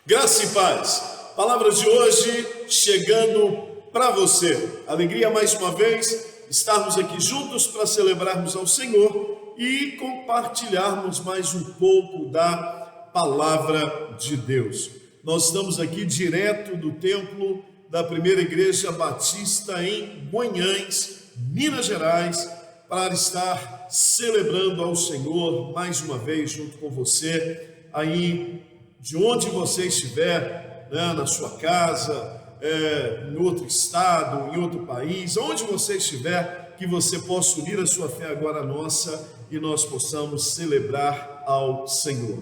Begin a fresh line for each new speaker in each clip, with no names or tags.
Graça e paz. Palavra de hoje chegando para você. Alegria mais uma vez estarmos aqui juntos para celebrarmos ao Senhor e compartilharmos mais um pouco da palavra de Deus. Nós estamos aqui direto do templo da Primeira Igreja Batista em Guanhães, Minas Gerais, para estar celebrando ao Senhor mais uma vez junto com você aí de onde você estiver, né, na sua casa, em outro estado, em outro país, onde você estiver, que você possa unir a sua fé agora à nossa e nós possamos celebrar ao Senhor.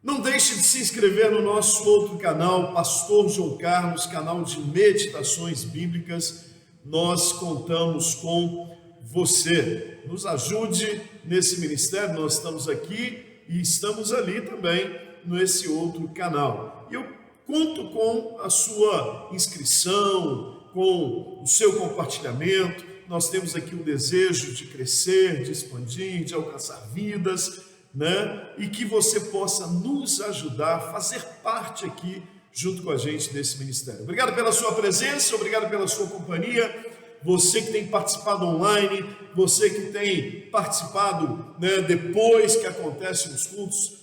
Não deixe de se inscrever no nosso outro canal, Pastor João Carlos, canal de meditações bíblicas. Nós contamos com você. Nos ajude nesse ministério, nós estamos aqui e estamos ali também nesse outro canal. E eu conto com a sua inscrição, com o seu compartilhamento. Nós temos aqui o desejo de crescer, de expandir, de alcançar vidas, né? E que você possa nos ajudar a fazer parte aqui junto com a gente desse ministério. Obrigado pela sua presença, obrigado pela sua companhia. Você que tem participado online, você que tem participado, né, depois que acontecem os cultos,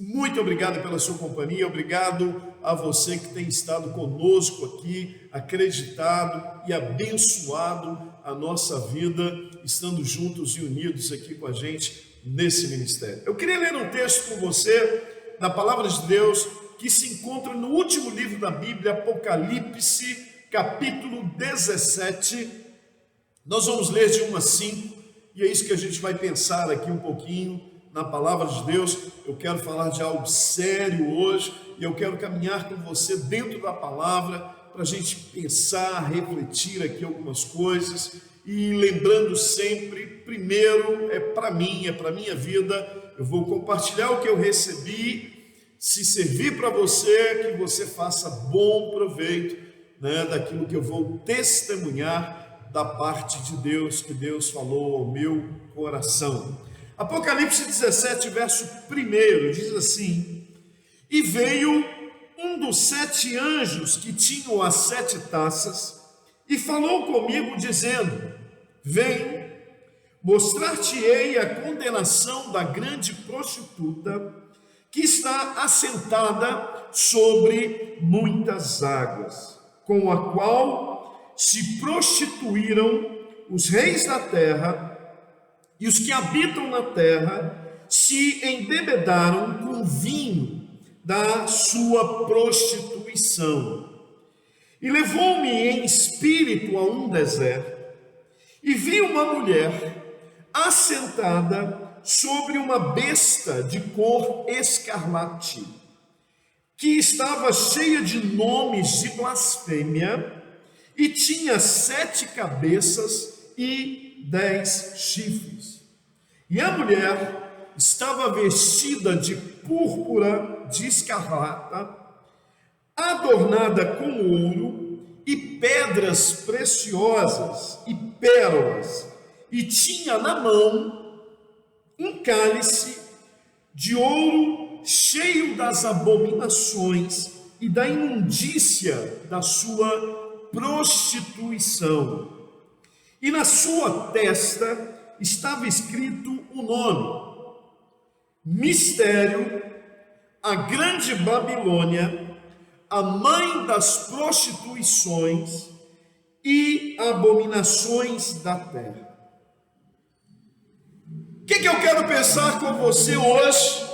muito obrigado pela sua companhia, obrigado a você que tem estado conosco aqui, acreditado e abençoado a nossa vida, estando juntos e unidos aqui com a gente nesse ministério. Eu queria ler um texto com você, da Palavra de Deus, que se encontra no último livro da Bíblia, Apocalipse, capítulo 17. Nós vamos ler de 1 a 5, e é isso que a gente vai pensar aqui um pouquinho, na palavra de Deus. Eu quero falar de algo sério hoje e eu quero caminhar com você dentro da palavra para a gente pensar, refletir aqui algumas coisas e lembrando sempre, primeiro é para mim, é para minha vida. Eu vou compartilhar o que eu recebi, se servir para você, que você faça bom proveito, né, daquilo que eu vou testemunhar da parte de Deus, que Deus falou ao meu coração. Apocalipse 17, verso 1, diz assim: E veio um dos 7 anjos que tinham as 7 taças, e falou comigo, dizendo: Vem, mostrar-te-ei a condenação da grande prostituta, que está assentada sobre muitas águas, com a qual se prostituíram os reis da terra, e os que habitam na terra se embebedaram com vinho da sua prostituição. E levou-me em espírito a um deserto, e vi uma mulher assentada sobre uma besta de cor escarlate, que estava cheia de nomes de blasfêmia, e tinha 7 cabeças e 10 chifres. E a mulher estava vestida de púrpura de escarlata, adornada com ouro e pedras preciosas e pérolas, e tinha na mão um cálice de ouro cheio das abominações e da imundícia da sua prostituição. E na sua testa estava escrito o nome: Mistério, a Grande Babilônia, a mãe das prostituições e abominações da terra. O que eu quero pensar com você hoje?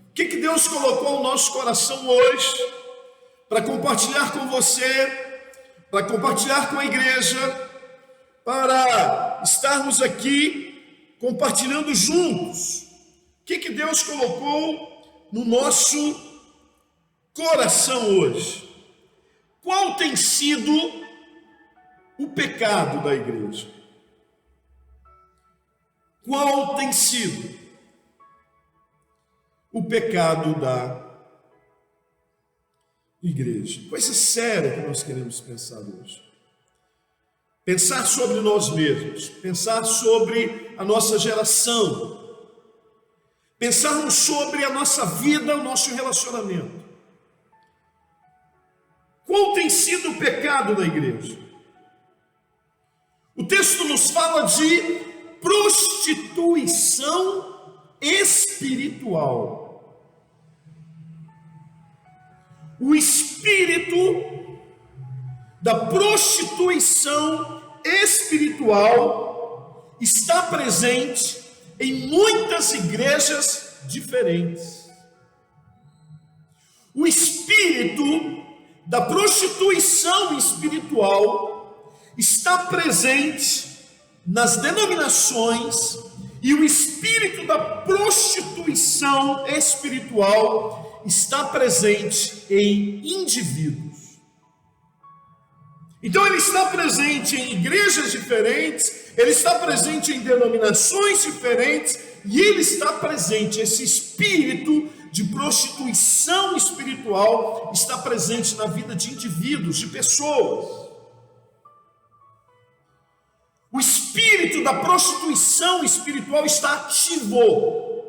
O que Deus colocou no nosso coração hoje para compartilhar com você, para compartilhar com a igreja, para estarmos aqui compartilhando juntos? O que Deus colocou no nosso coração hoje? Qual tem sido o pecado da igreja? Qual tem sido o pecado da igreja? Coisa séria que nós queremos pensar hoje. Pensar sobre nós mesmos, pensar sobre a nossa geração, pensarmos sobre a nossa vida, o nosso relacionamento. Qual tem sido o pecado da igreja? O texto nos fala de prostituição espiritual. O espírito da prostituição espiritual está presente em muitas igrejas diferentes. O espírito da prostituição espiritual está presente nas denominações e o espírito da prostituição espiritual está presente em indivíduos. Então ele está presente em igrejas diferentes, ele está presente em denominações diferentes e ele está presente, esse espírito de prostituição espiritual está presente na vida de indivíduos, de pessoas. O espírito da prostituição espiritual está ativo,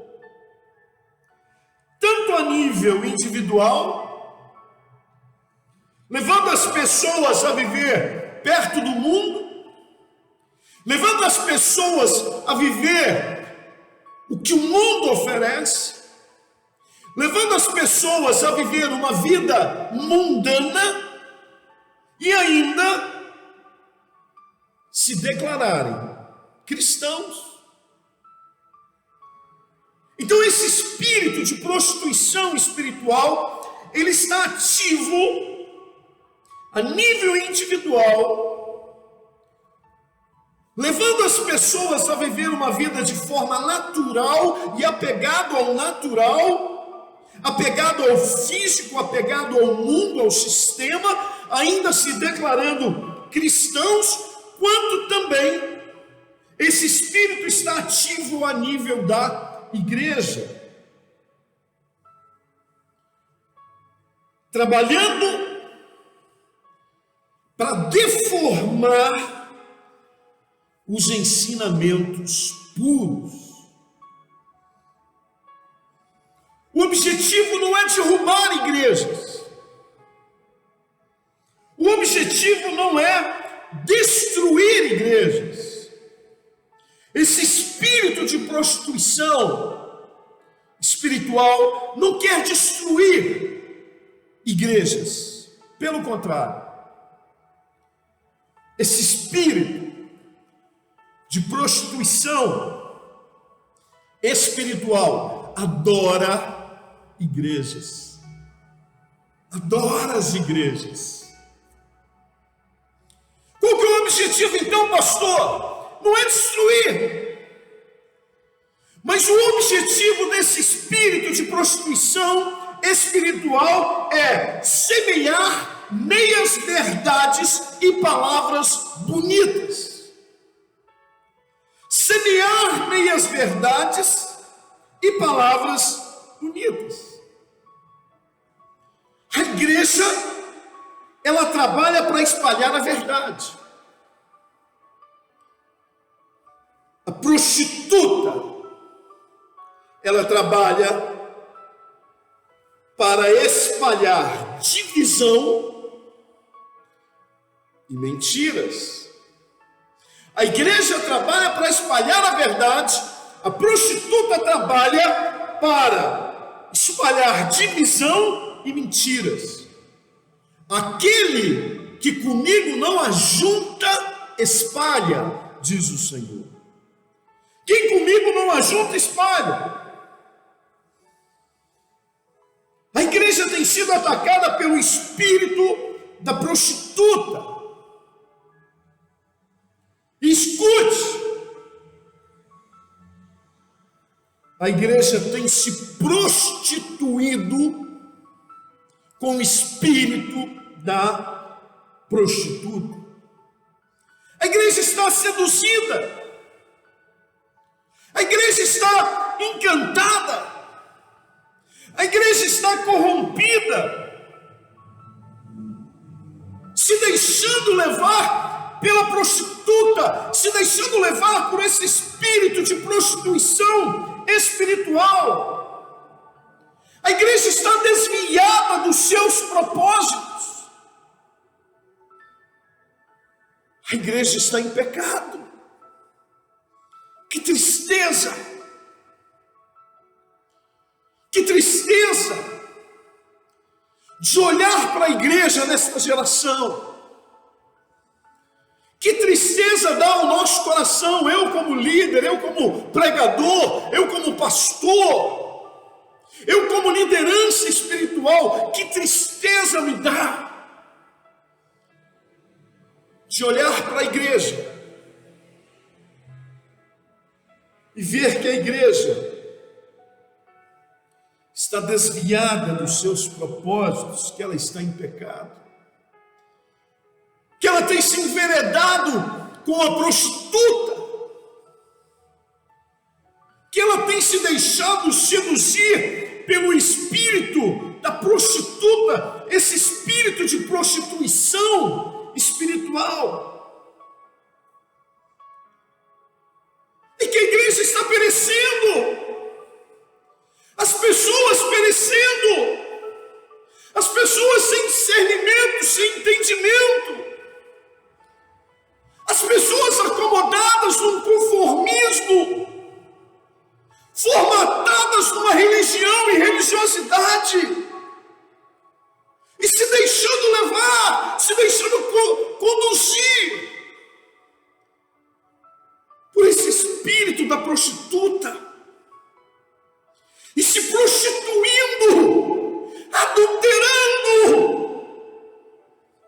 tanto a nível individual, levando as pessoas a viver perto do mundo, levando as pessoas a viver o que o mundo oferece, levando as pessoas a viver uma vida mundana e ainda se declararem cristãos. Então esse espírito de prostituição espiritual, ele está ativo a nível individual, levando as pessoas a viver uma vida de forma natural e apegado ao natural, apegado ao físico, apegado ao mundo, ao sistema, ainda se declarando cristãos, quanto também esse espírito está ativo a nível da igreja, trabalhando para deformar os ensinamentos puros. O objetivo não é derrubar igrejas. O objetivo não é destruir igrejas. Esse espírito de prostituição espiritual não quer destruir igrejas. Pelo contrário, esse espírito de prostituição espiritual adora igrejas, adora as igrejas. Qual que é o objetivo então, pastor? Não é destruir, mas o objetivo desse espírito de prostituição espiritual é semear meias verdades e palavras bonitas. Semear meias verdades e palavras bonitas. A igreja, ela trabalha para espalhar a verdade. A prostituta, ela trabalha para espalhar divisão e mentiras. A igreja trabalha para espalhar a verdade, a prostituta trabalha para espalhar divisão e mentiras. Aquele que comigo não ajunta, espalha, diz o Senhor. Quem comigo não ajunta, espalha. A igreja tem sido atacada pelo espírito da prostituta. Escute, a igreja tem se prostituído com o espírito da prostituta. A igreja está seduzida, a igreja está encantada, a igreja está corrompida, se deixando levar pela prostituta, se deixando levar por esse espírito de prostituição espiritual. A igreja está desviada dos seus propósitos. A igreja está em pecado. Que tristeza! Que tristeza de olhar para a igreja nesta geração. Que tristeza dá ao nosso coração, eu como líder, eu como pregador, eu como pastor, eu como liderança espiritual, que tristeza me dá de olhar para a igreja e ver que a igreja está desviada dos seus propósitos, que ela está em pecado, que ela tem se enveredado com a prostituta, que ela tem se deixado seduzir pelo espírito da prostituta, esse espírito de prostituição espiritual, e que a igreja está perecendo, as pessoas perecendo, as pessoas sem discernimento, sem entendimento, as pessoas acomodadas num conformismo, formatadas numa religião e religiosidade, e se deixando levar, se deixando conduzir por esse espírito da prostituta, e se prostituindo, adulterando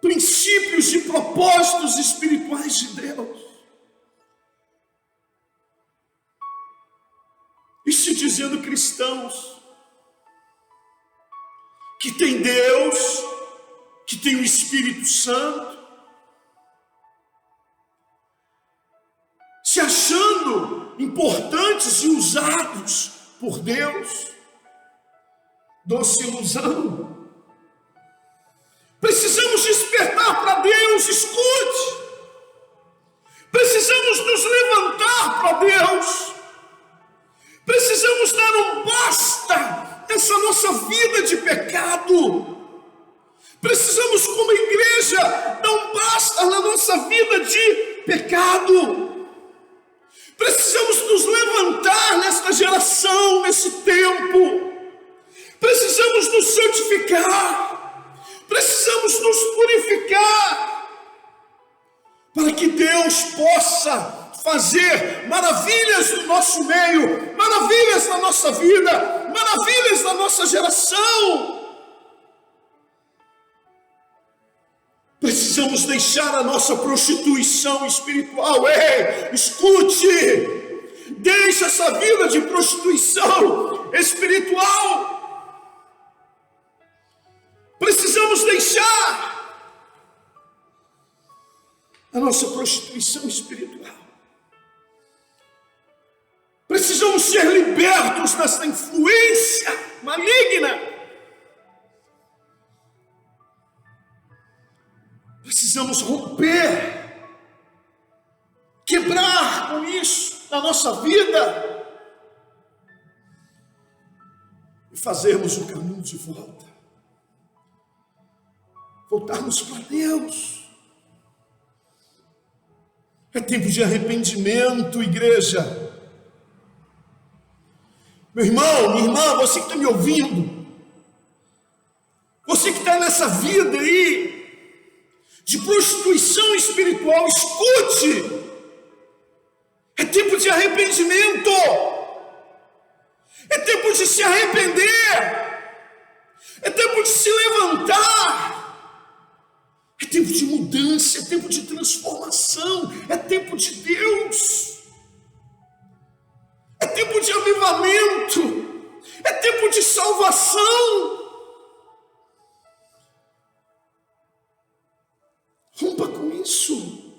princípios e propósitos espirituais de Deus, e se dizendo cristãos, que tem Deus, que tem o Espírito Santo, se achando importantes e usados por Deus. Doce ilusão. Precisamos despertar para Deus, escute. Precisamos nos levantar para Deus. Precisamos dar um basta nessa nossa vida de pecado. Precisamos, como igreja, dar um basta na nossa vida de pecado. Precisamos nos levantar nesta geração, nesse tempo. Precisamos nos santificar. Precisamos nos purificar, para que Deus possa fazer maravilhas no nosso meio, maravilhas na nossa vida, maravilhas na nossa geração. Precisamos deixar a nossa prostituição espiritual. Ei, escute, deixa essa vida de prostituição espiritual. Precisamos deixar a nossa prostituição espiritual. Precisamos ser libertos dessa influência maligna. Precisamos romper, quebrar com isso na nossa vida e fazermos o caminho de volta. Voltarmos para Deus. É tempo de arrependimento, igreja. Meu irmão, minha irmã, você que está me ouvindo, você que está nessa vida aí de prostituição espiritual, escute. É tempo de arrependimento. É tempo de se arrepender. É tempo de se levantar. É tempo de mudança, é tempo de transformação, é tempo de Deus, é tempo de avivamento, é tempo de salvação. Rompa com isso,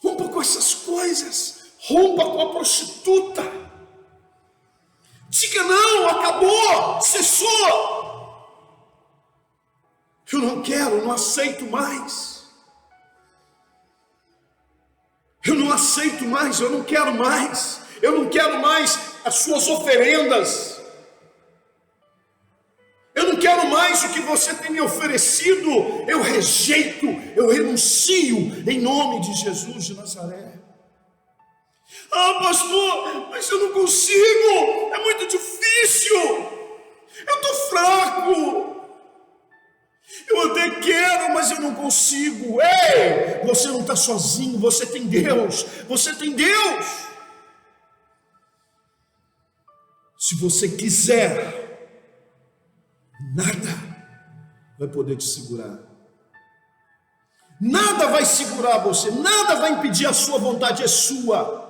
rompa com essas coisas, rompa com a prostituta. Diga não, acabou, cessou. Eu não quero, não aceito mais. Eu não aceito mais, eu não quero mais. Eu não quero mais as suas oferendas. Eu não quero mais mais o que você tem me oferecido, eu rejeito, eu renuncio, em nome de Jesus de Nazaré. Ah, pastor, mas eu não consigo, é muito difícil, eu estou fraco. Eu até quero, mas eu não consigo. Ei, você não está sozinho, você tem Deus, você tem Deus. Se você quiser, nada vai poder te segurar. Nada vai segurar você, nada vai impedir, a sua vontade é sua.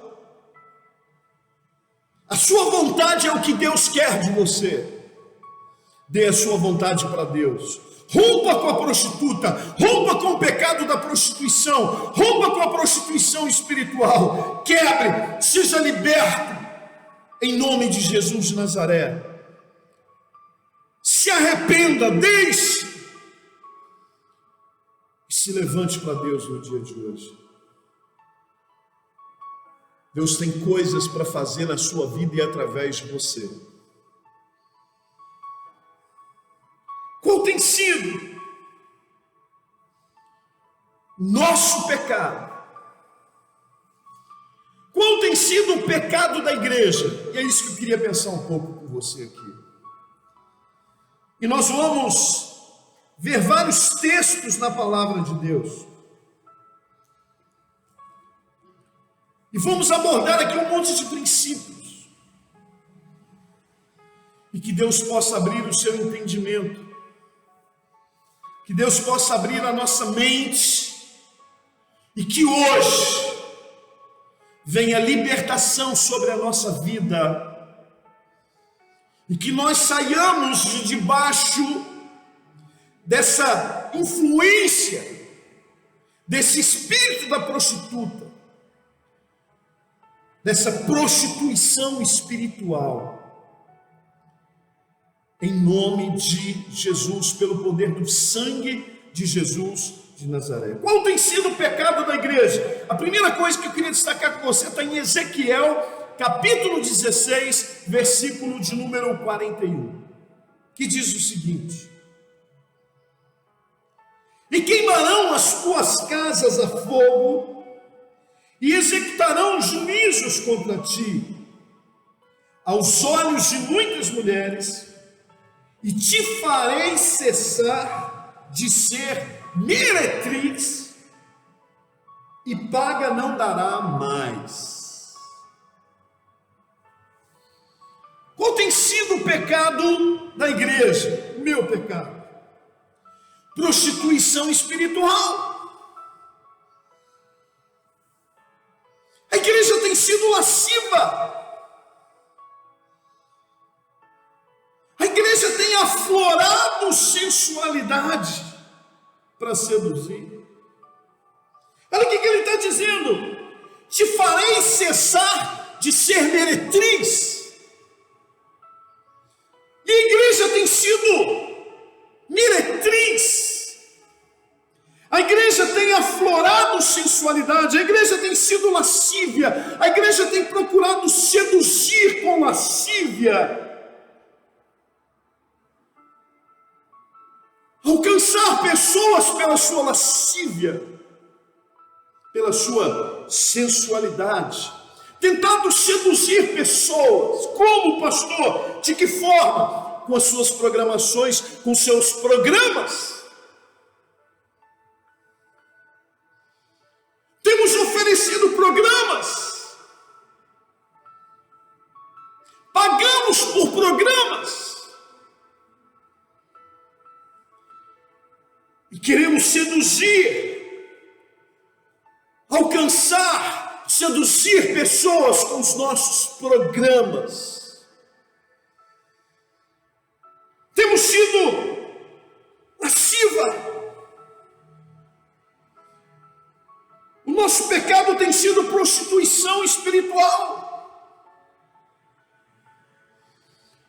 A sua vontade é o que Deus quer de você. Dê a sua vontade para Deus. Rompa com a prostituta, rompa com o pecado da prostituição, rompa com a prostituição espiritual, quebre, seja liberto, em nome de Jesus de Nazaré. Se arrependa, deixe, e se levante para Deus no dia de hoje. Deus tem coisas para fazer na sua vida e através de você. Qual tem sido nosso pecado? Qual tem sido o pecado da igreja? E é isso que eu queria pensar um pouco com você aqui. E nós vamos ver vários textos na palavra de Deus. E vamos abordar aqui um monte de princípios. E que Deus possa abrir o seu entendimento. Que Deus possa abrir a nossa mente e que hoje venha libertação sobre a nossa vida e que nós saiamos de debaixo dessa influência, desse espírito da prostituta, dessa prostituição espiritual. Em nome de Jesus, pelo poder do sangue de Jesus de Nazaré. Qual tem sido o pecado da igreja? A primeira coisa que eu queria destacar com você está em Ezequiel, capítulo 16, versículo de número 41, que diz o seguinte: e queimarão as tuas casas a fogo, e executarão juízos contra ti, aos olhos de muitas mulheres, e te farei cessar de ser meretriz, e paga não dará mais. Qual tem sido o pecado da igreja? Meu pecado: prostituição espiritual. A igreja tem sido lasciva. A igreja tem aflorado sensualidade para seduzir. Olha o que ele está dizendo: te farei cessar de ser meretriz. E a igreja tem sido meretriz. A igreja tem aflorado sensualidade, a igreja tem sido lascívia, a igreja tem procurado seduzir com lascívia, alcançar pessoas pela sua lascívia, pela sua sensualidade, tentado seduzir pessoas. Como, pastor? De que forma? Com as suas programações, com seus programas. Temos oferecido programas, pagamos por programas, e queremos seduzir, alcançar, seduzir pessoas com os nossos programas. Temos sido lasciva. O nosso pecado tem sido prostituição espiritual.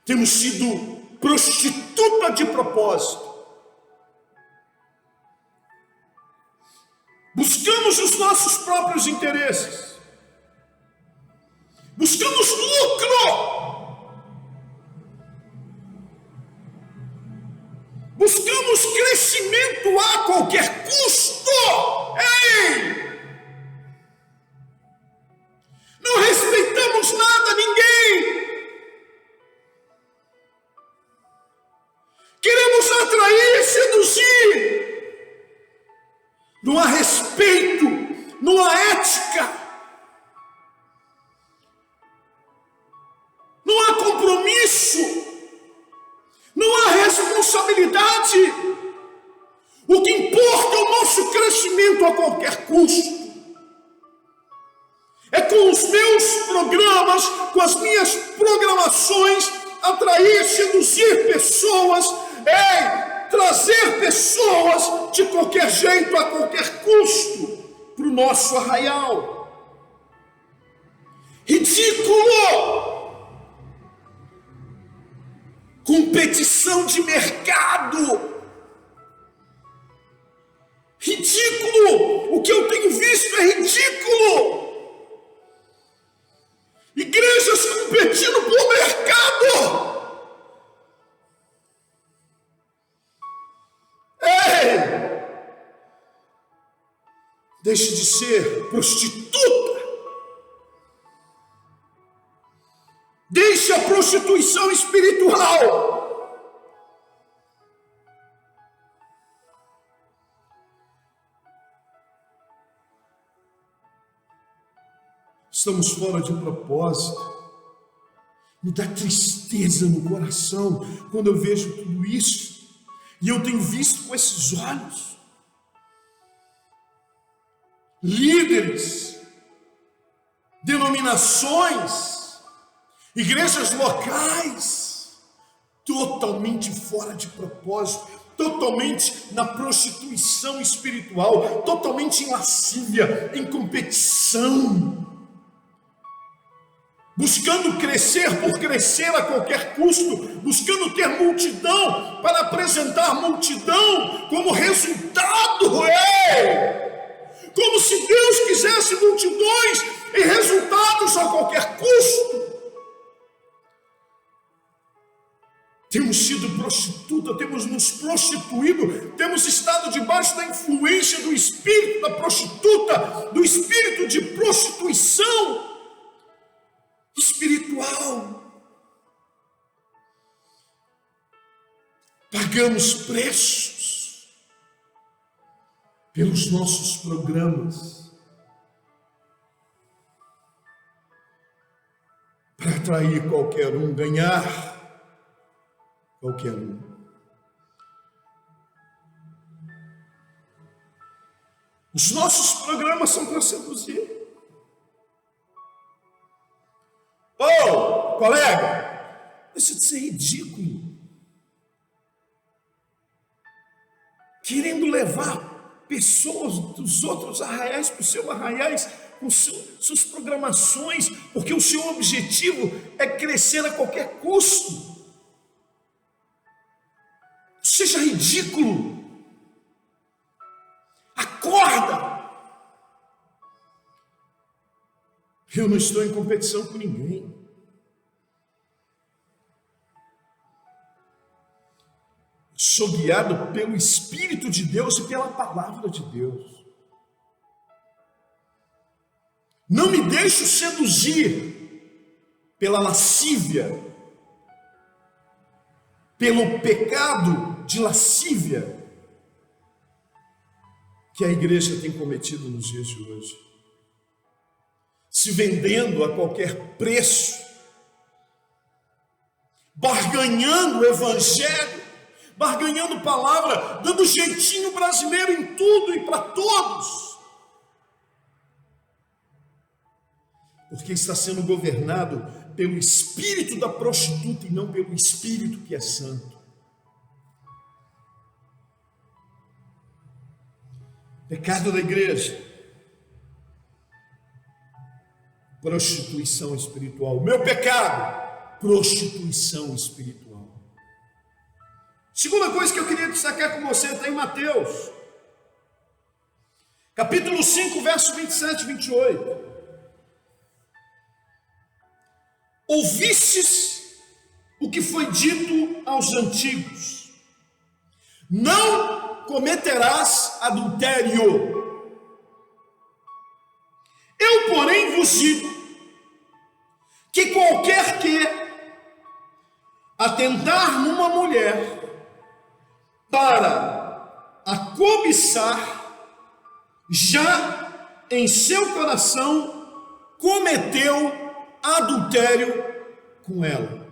Temos sido prostituta de propósito. Buscamos os nossos próprios interesses. Buscamos lucro. buscamos crescimento a qualquer custo. Ei! Não respeitamos nada, ninguém. Queremos atrair, seduzir. Não há respeito, não há ética. Não há compromisso, não há responsabilidade. O que importa é o nosso crescimento a qualquer custo. É com os meus programas, com as minhas programações, atrair, seduzir pessoas, trazer pessoas de qualquer jeito, a qualquer custo, para o nosso arraial. Ridículo! Competição de mercado. Ridículo! O que eu tenho visto é ridículo! Igrejas competindo por mercado. Ei! Deixe de ser prostituta. Deixe a prostituição espiritual. Estamos fora de propósito. Me dá tristeza no coração quando eu vejo tudo isso. E eu tenho visto com esses olhos. Líderes, denominações, igrejas locais, totalmente fora de propósito, totalmente na prostituição espiritual, totalmente em lascívia, em competição, buscando crescer por crescer a qualquer custo, buscando ter multidão para apresentar multidão como resultado. Como se Deus quisesse multidões e resultados a qualquer custo. Temos sido prostituta, temos nos prostituído, temos estado debaixo da influência do espírito da prostituta, do espírito de prostituição espiritual. Pagamos preços pelos nossos programas para atrair qualquer um, ganhar qualquer um. Os nossos programas são para seduzir. Ô, colega, deixa de ser ridículo. Querendo levar pessoas dos outros arraiais para os seus arraiais, com suas programações, porque o seu objetivo é crescer a qualquer custo. Seja ridículo. Acorda. Eu não estou em competição com ninguém. Sou guiado pelo Espírito de Deus e pela palavra de Deus. Não me deixo seduzir pela lascívia, pelo pecado de lascívia que a igreja tem cometido nos dias de hoje. Se vendendo a qualquer preço, barganhando o evangelho, barganhando palavra, dando jeitinho brasileiro em tudo e para todos. Porque está sendo governado pelo espírito da prostituta e não pelo espírito que é santo. Pecado da igreja. Prostituição espiritual. Meu pecado, prostituição espiritual. Segunda coisa que eu queria destacar com você está em Mateus, capítulo 5, verso 27 e 28. Ouvistes o que foi dito aos antigos: Não cometerás adultério. Eu, porém, vos digo que qualquer que atentar numa mulher para a cobiçar, já em seu coração cometeu adultério com ela.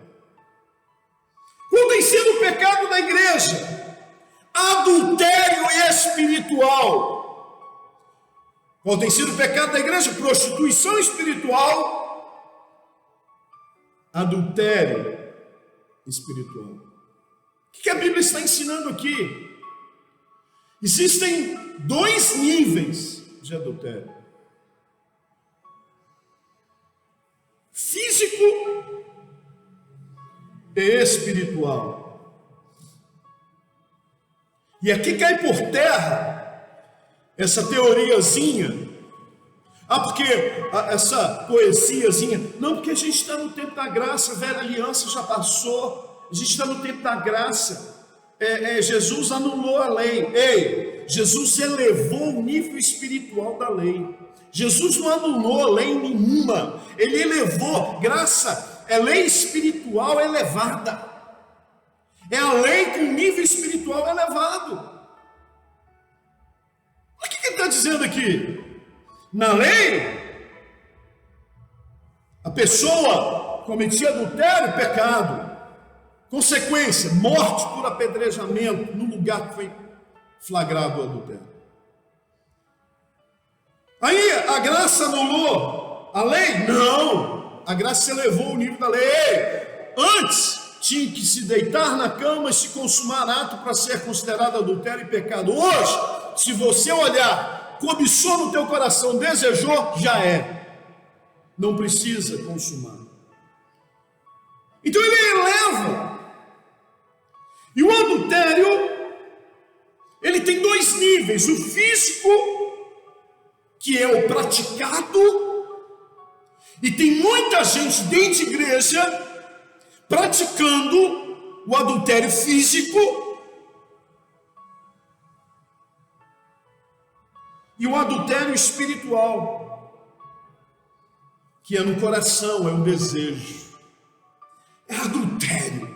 Qual tem sido o pecado da igreja? Adultério espiritual. Qual tem sido o pecado da igreja? Prostituição espiritual. Adultério espiritual. O que a Bíblia está ensinando aqui? Existem 2 níveis de adultério: físico e espiritual. E aqui cai por terra essa teoriazinha. Porque essa poesiazinha. Não, porque a gente está no tempo da graça, a velha aliança já passou. A gente está no tempo da graça. Jesus anulou a lei. Ei, Jesus elevou o nível espiritual da lei. Jesus não anulou lei nenhuma. Ele elevou. Graça é lei espiritual elevada. É a lei com nível espiritual elevado. O que ele está dizendo aqui? Na lei, a pessoa cometia adultério, pecado. Consequência, morte por apedrejamento no lugar que foi flagrado o adultério. Aí a graça anulou a lei? Não, a graça elevou o nível da lei. Antes tinha que se deitar na cama e se consumar ato para ser considerado adultério e pecado. Hoje, se você olhar, cobiçou no teu coração, desejou, já é. Não precisa consumar. Então ele eleva. E o adultério, ele tem 2 níveis: o físico, que é o praticado, e tem muita gente dentro de igreja praticando o adultério físico, e o adultério espiritual, que é no coração, é um desejo, é adultério.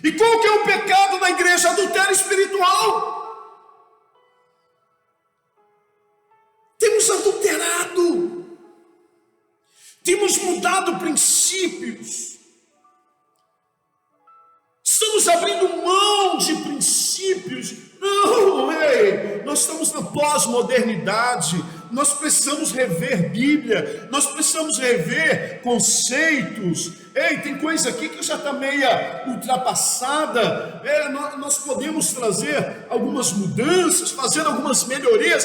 E qual que é o pecado da igreja? Adultério espiritual. Temos adulterado, temos mudado princípios, estamos abrindo mão de princípios. Não, nós estamos na pós-modernidade, nós precisamos rever Bíblia, nós precisamos rever conceitos. Tem coisa aqui que já está meia ultrapassada. Nós podemos trazer algumas mudanças, fazer algumas melhorias.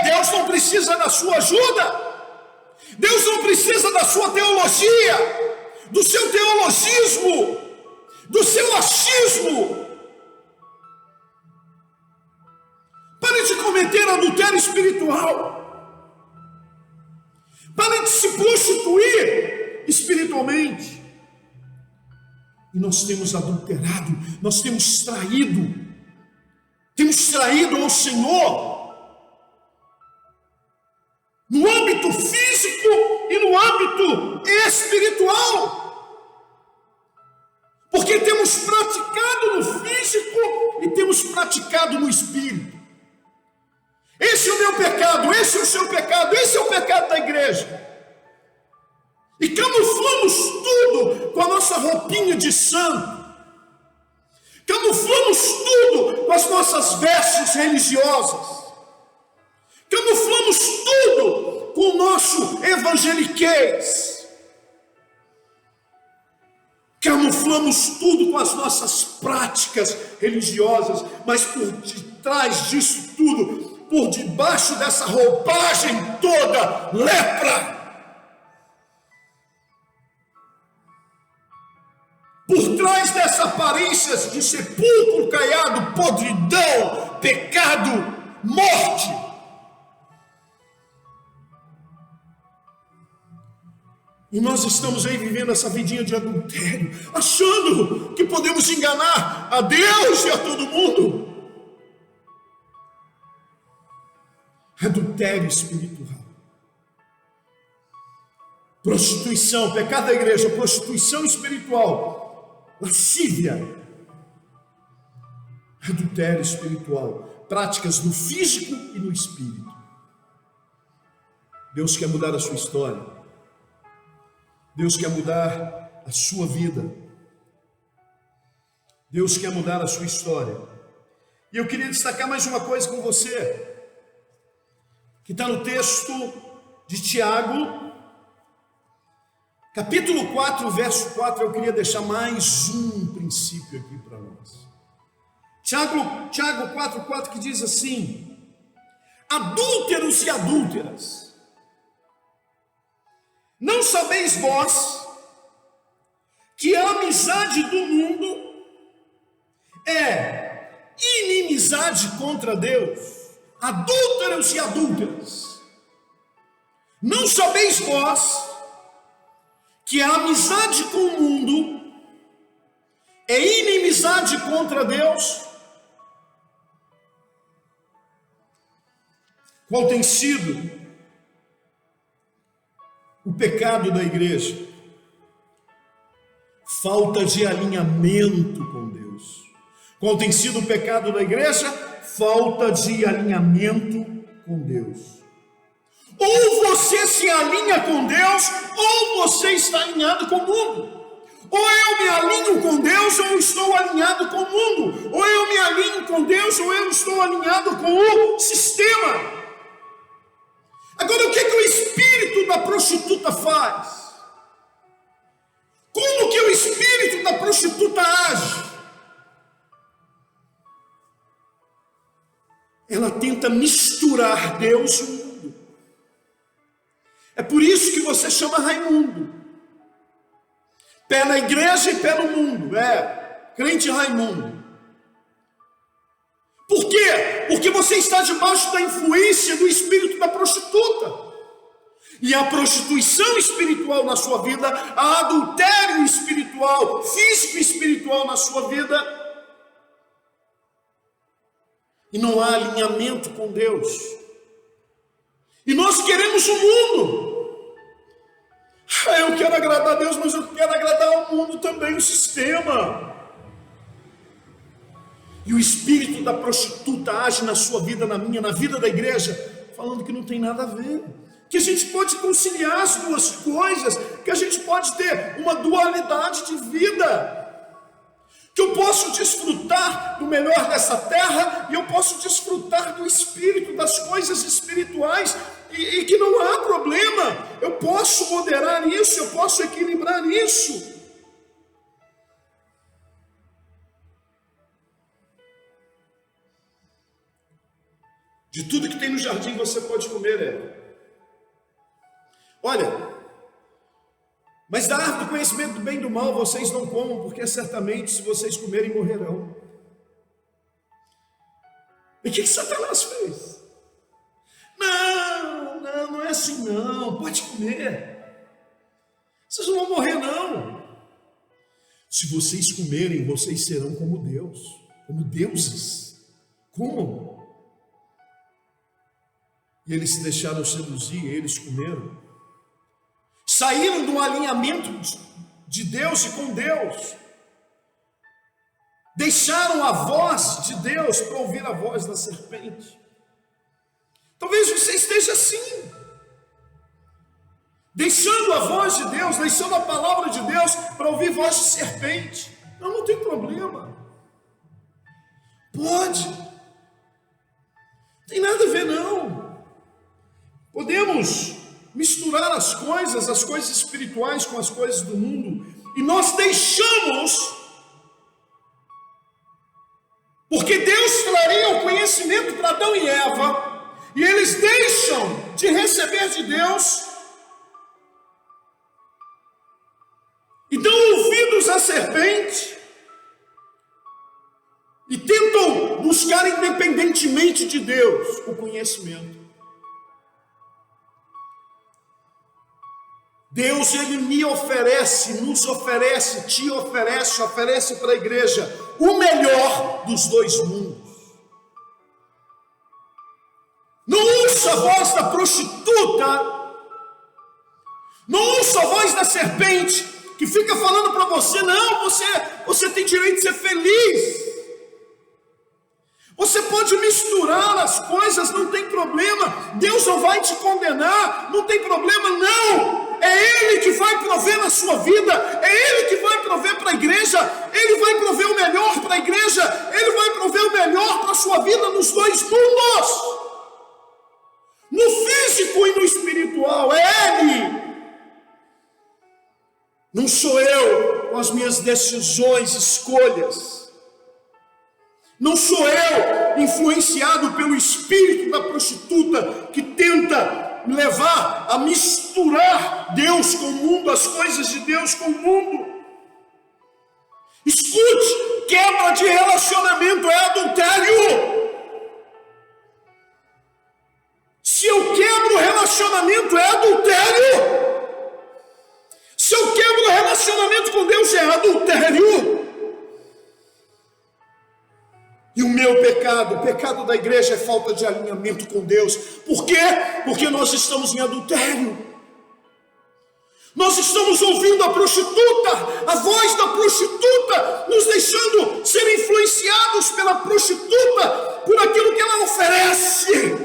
Deus não precisa da sua ajuda, Deus não precisa da sua teologia, do seu teologismo, do seu achismo. Pare de cometer adultério espiritual. Pare de se prostituir espiritualmente. E nós temos adulterado, nós temos traído ao Senhor, no âmbito físico e no âmbito espiritual. Porque temos praticado no físico e temos praticado no espírito. Esse é o meu pecado, esse é o seu pecado, esse é o pecado da igreja. E camuflamos tudo com a nossa roupinha de santo. Camuflamos tudo com as nossas vestes religiosas. Camuflamos tudo com o nosso evangeliquez. Camuflamos tudo com as nossas práticas religiosas, mas por detrás disso tudo, por debaixo dessa roupagem toda, lepra. Por trás dessa aparência de sepulcro caiado, podridão, pecado, morte. E nós estamos aí vivendo essa vidinha de adultério, achando que podemos enganar a Deus e a todo mundo. Adultério espiritual. Prostituição, pecado da igreja, prostituição espiritual, lascívia, adultério espiritual, práticas no físico e no espírito. Deus quer mudar a sua história. Deus quer mudar a sua vida. Deus quer mudar a sua história. E eu queria destacar mais uma coisa com você, que está no texto de Tiago, capítulo 4, verso 4. Eu queria deixar mais um princípio aqui para nós. Tiago 4,4, que diz assim: adúlteros e adúlteras, não sabeis vós que a amizade do mundo é inimizade contra Deus? Adúlteros e adúlteras, não sabeis vós que a amizade com o mundo é inimizade contra Deus? Qual tem sido o pecado da igreja? Falta de alinhamento com Deus. Qual tem sido o pecado da igreja? Falta de alinhamento com Deus. Ou você se alinha com Deus, ou você está alinhado com o mundo. Ou eu me alinho com Deus, ou eu estou alinhado com o mundo. Ou eu me alinho com Deus, ou eu estou alinhado com o sistema. Agora, o que o espírito da prostituta faz? Como que o espírito da prostituta age? Ela tenta misturar Deus e o mundo. É por isso que você chama Raimundo. Pé na igreja e pé no mundo. Crente Raimundo. Por quê? Porque você está debaixo da influência do espírito da prostituta. E a prostituição espiritual na sua vida, a adultério espiritual, físico e espiritual na sua vida, e não há alinhamento com Deus. E nós queremos o mundo. Eu quero agradar a Deus, mas eu quero agradar ao mundo também, o sistema. E o espírito da prostituta age na sua vida, na minha, na vida da igreja, falando que não tem nada a ver, que a gente pode conciliar as duas coisas, que a gente pode ter uma dualidade de vida, que eu posso desfrutar do melhor dessa terra e eu posso desfrutar do espírito, das coisas espirituais, e que não há problema. Eu posso moderar isso, eu posso equilibrar isso. De tudo que tem no jardim você pode comer, Olha, mas da árvore do conhecimento do bem e do mal vocês não comam, porque certamente se vocês comerem morrerão. E o que Satanás fez? Não é assim não, pode comer. Vocês não vão morrer não. Se vocês comerem, vocês serão como Deus, como deuses. Como? E eles se deixaram seduzir, eles comeram. Saíram do alinhamento de Deus e com Deus. Deixaram a voz de Deus para ouvir a voz da serpente. Talvez você esteja assim, deixando a voz de Deus, deixando a palavra de Deus para ouvir voz de serpente. Não tem problema. Pode. Não tem nada a ver não. Podemos misturar as coisas espirituais com as coisas do mundo, e nós deixamos, porque Deus traria o conhecimento para Adão e Eva, e eles deixam de receber de Deus, e dão ouvidos à serpente, e tentam buscar independentemente de Deus o conhecimento. Deus, Ele me oferece, nos oferece, te oferece, oferece para a igreja o melhor dos dois mundos. Não ouça a voz da prostituta, não ouça a voz da serpente, que fica falando para você, não, você tem direito de ser feliz. Você pode misturar as coisas, não tem problema. Deus não vai te condenar, não tem problema, não. É Ele que vai prover na sua vida, é Ele que vai prover para a igreja, Ele vai prover o melhor para a igreja, Ele vai prover o melhor para a sua vida nos dois mundos, no físico e no espiritual. É Ele. Não sou eu com as minhas decisões, escolhas. Não sou eu influenciado pelo espírito da prostituta que tenta me levar a misturar Deus com o mundo, as coisas de Deus com o mundo. Escute, quebra de relacionamento é adultério. Se eu quebro o relacionamento é adultério. Se eu quebro o relacionamento com Deus é adultério. E o meu pecado, o pecado da igreja é falta de alinhamento com Deus. Por quê? Porque nós estamos em adultério. Nós estamos ouvindo a prostituta, a voz da prostituta, nos deixando ser influenciados pela prostituta, por aquilo que ela oferece.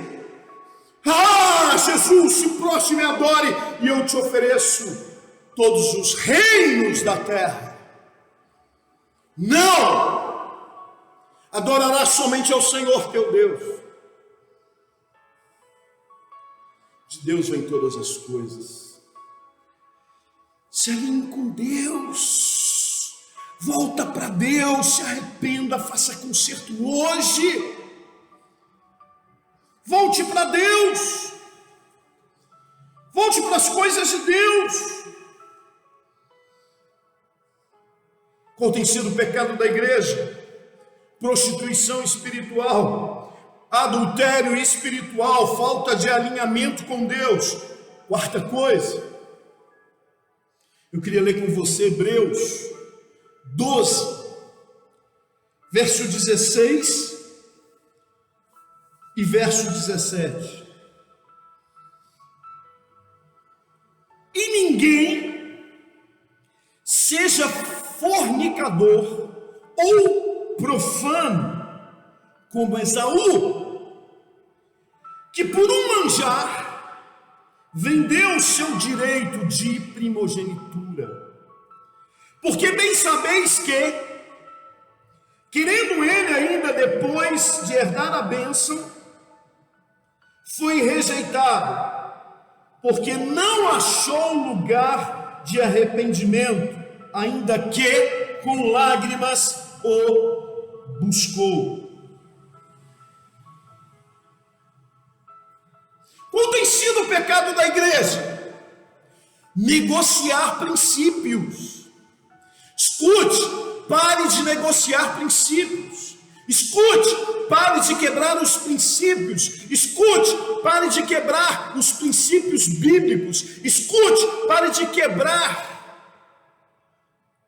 Ah, Jesus, se prostre e me adore, e eu te ofereço todos os reinos da terra. Não! Adorarás somente ao Senhor teu Deus. De Deus vem todas as coisas. Se alinhe com Deus. Volta para Deus, se arrependa, faça conserto hoje. Volte para Deus. Volte para as coisas de Deus. Qual tem sido o pecado da igreja? Prostituição espiritual, adultério espiritual, falta de alinhamento com Deus. Quarta coisa, eu queria ler com você Hebreus 12, verso 16 e verso 17. E ninguém seja fornicador ou profano, como Esaú, que por um manjar vendeu o seu direito de primogenitura. Porque bem sabeis que, querendo ele ainda depois de herdar a bênção, foi rejeitado, porque não achou lugar de arrependimento, ainda que com lágrimas o buscou. Qual tem sido o pecado da igreja? Negociar princípios. Escute, pare de negociar princípios. Escute, pare de quebrar os princípios. Escute, pare de quebrar os princípios bíblicos. Escute, pare de quebrar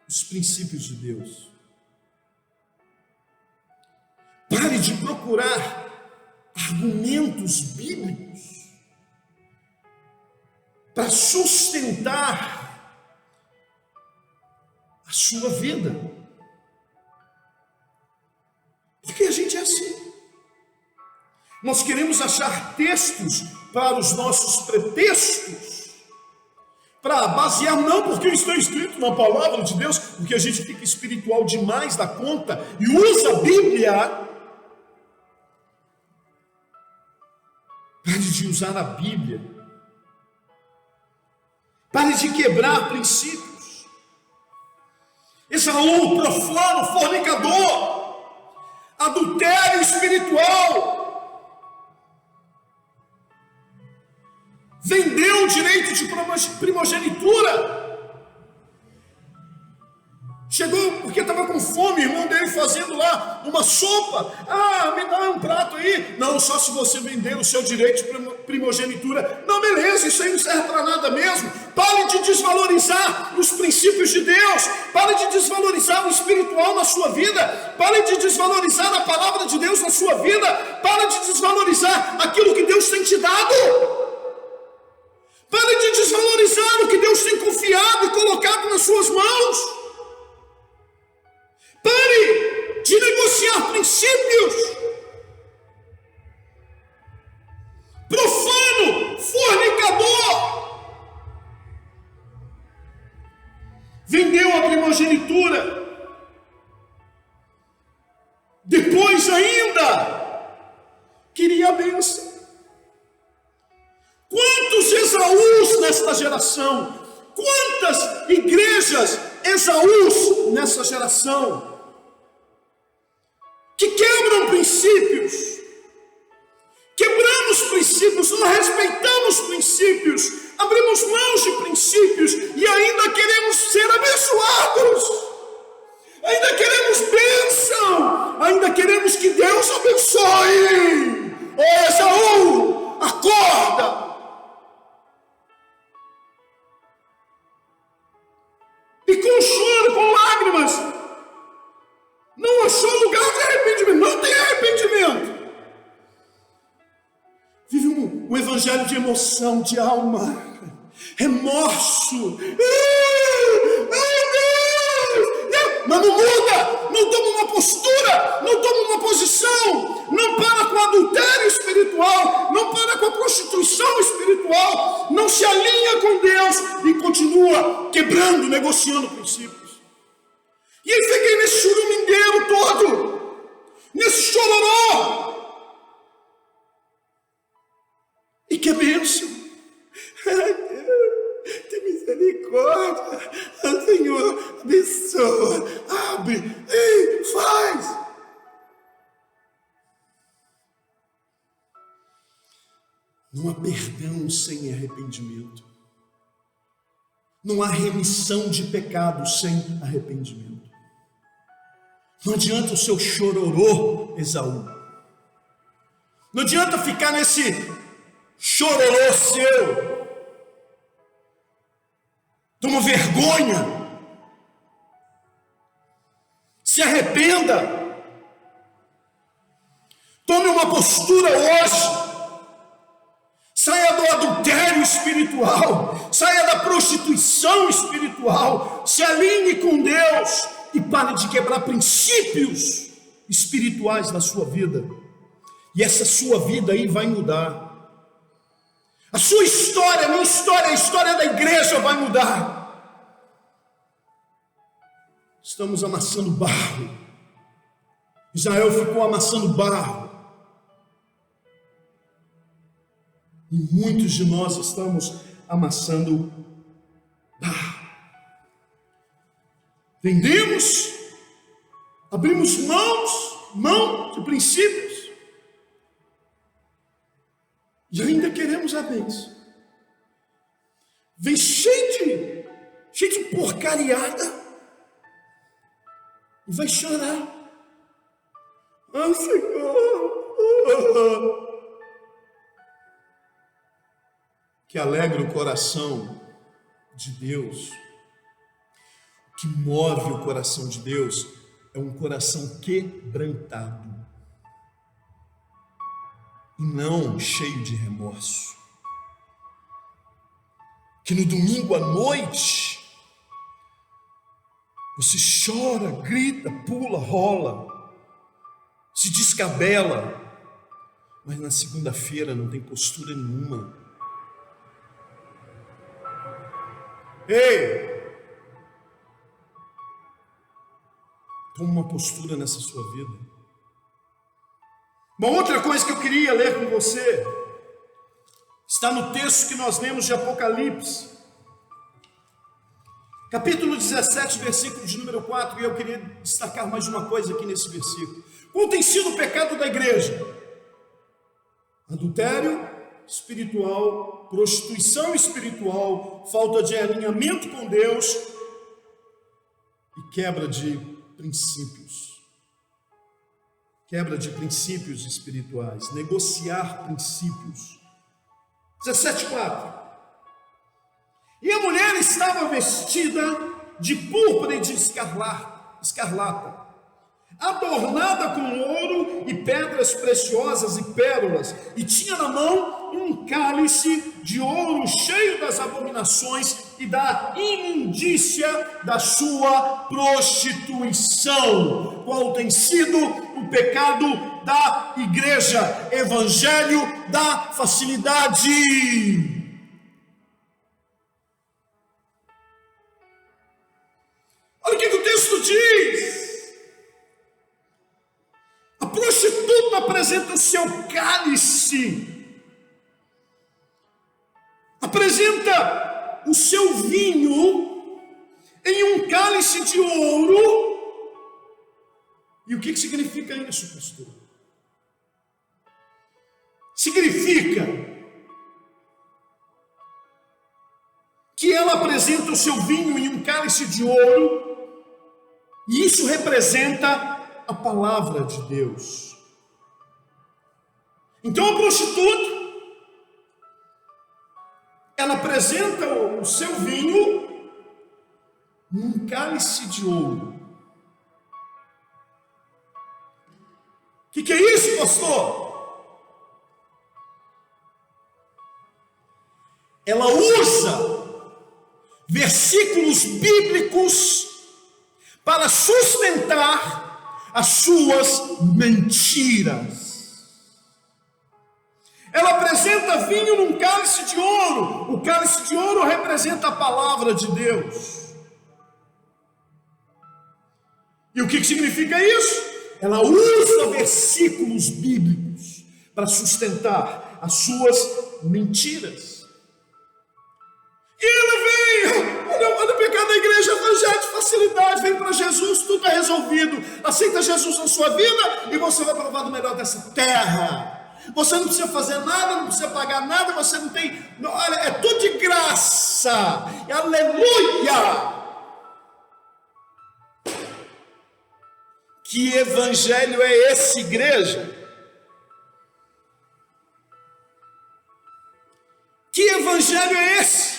os princípios de Deus. Pare de procurar argumentos bíblicos para sustentar a sua vida. Porque a gente é assim. Nós queremos achar textos para os nossos pretextos, para basear, não porque está escrito na palavra de Deus, porque a gente fica espiritual demais da conta e usa a Bíblia. Pare de usar a Bíblia. Pare de quebrar princípios. Esaú, profano, fornicador, adultério espiritual, vendeu o direito de primogenitura. Chegou porque estava com fome, o irmão dele fazendo lá uma sopa. Ah, me dá um prato aí. Não, só se você vender o seu direito de primogenitura. Não, beleza, isso aí não serve para nada mesmo. Pare de desvalorizar os princípios de Deus. Pare de desvalorizar o espiritual na sua vida. Pare de desvalorizar a palavra de Deus na sua vida. Pare de desvalorizar aquilo que Deus tem te dado. Pare de desvalorizar o que Deus tem confiado e colocado nas suas mãos. Pare de negociar princípios. Profano, fornicador, vendeu a primogenitura, depois ainda queria a bênção. Quantos Esaús nesta geração? Quantas igrejas Esaús nessa geração? Que quebram princípios. Quebramos princípios, não respeitamos princípios, abrimos mãos de princípios e ainda queremos ser abençoados, ainda queremos bênção, ainda queremos que Deus abençoe. Ô Esaú, acorda! E com choro, com lágrimas, não achou lugar de arrependimento, não tem arrependimento. Vive um evangelho de emoção, de alma, remorso. Mas não muda, não toma uma postura, não toma uma posição, não para com o adultério espiritual, não para com a prostituição espiritual, não se alinha com Deus e continua quebrando, negociando princípios. E aí fica aí nesse churumingueiro todo, nesse chororó. E que bênção! Ai, Deus, tem misericórdia! Senhor, abençoa, abre, ei, faz! Não há perdão sem arrependimento. Não há remissão de pecados sem arrependimento. Não adianta o seu chororô, Esaú. Não adianta ficar nesse chororô seu. Toma vergonha. Se arrependa. Tome uma postura hoje. Saia do adultério espiritual. Saia da prostituição espiritual. Se alinhe com Deus. E pare de quebrar princípios espirituais na sua vida. E essa sua vida aí vai mudar. A sua história, a minha história, a história da igreja vai mudar. Estamos amassando barro. Israel ficou amassando barro. E muitos de nós estamos amassando barro. Vendemos, abrimos mão de princípios. E ainda queremos a bênção. Vem cheio de porcariada. E vai chorar. Ah, Senhor. Que alegra o coração de Deus. O que move o coração de Deus é um coração quebrantado. E não cheio de remorso. Que no domingo à noite você chora, grita, pula, rola, se descabela, mas na segunda-feira não tem postura nenhuma. Ei! Toma uma postura nessa sua vida. Uma outra coisa que eu queria ler com você está no texto que nós lemos de Apocalipse, capítulo 17, versículo de número 4, e eu queria destacar mais uma coisa aqui nesse versículo. Qual tem sido o pecado da igreja? Adultério espiritual, prostituição espiritual, falta de alinhamento com Deus e quebra de princípios. Quebra de princípios espirituais, negociar princípios. 17:4. E a mulher estava vestida de púrpura e de escarlata, adornada com ouro e pedras preciosas e pérolas, e tinha na mão um cálice de ouro cheio das abominações e da imundícia da sua prostituição. Qual tem sido o pecado da igreja? Evangelho da facilidade. Olha o que o texto diz. A prostituta apresenta o seu cálice, apresenta o seu vinho em um cálice de ouro. E o que significa isso, pastor? Significa que ela apresenta o seu vinho em um cálice de ouro, e isso representa a palavra de Deus. Então a prostituta, ela apresenta o seu vinho num cálice de ouro. O que é isso, pastor? Ela usa versículos bíblicos para sustentar as suas mentiras. Ela apresenta vinho num cálice de ouro. O cálice de ouro representa a palavra de Deus. E o que significa isso? Ela usa versículos bíblicos para sustentar as suas mentiras. E ela vem, olha o pecado da igreja evangélica de facilidade, vem para Jesus, tudo é resolvido. Aceita Jesus na sua vida e você vai provar do melhor dessa terra. Você não precisa fazer nada, não precisa pagar nada, você não tem, olha, é tudo de graça. Aleluia! Que evangelho é esse, igreja? Que evangelho é esse?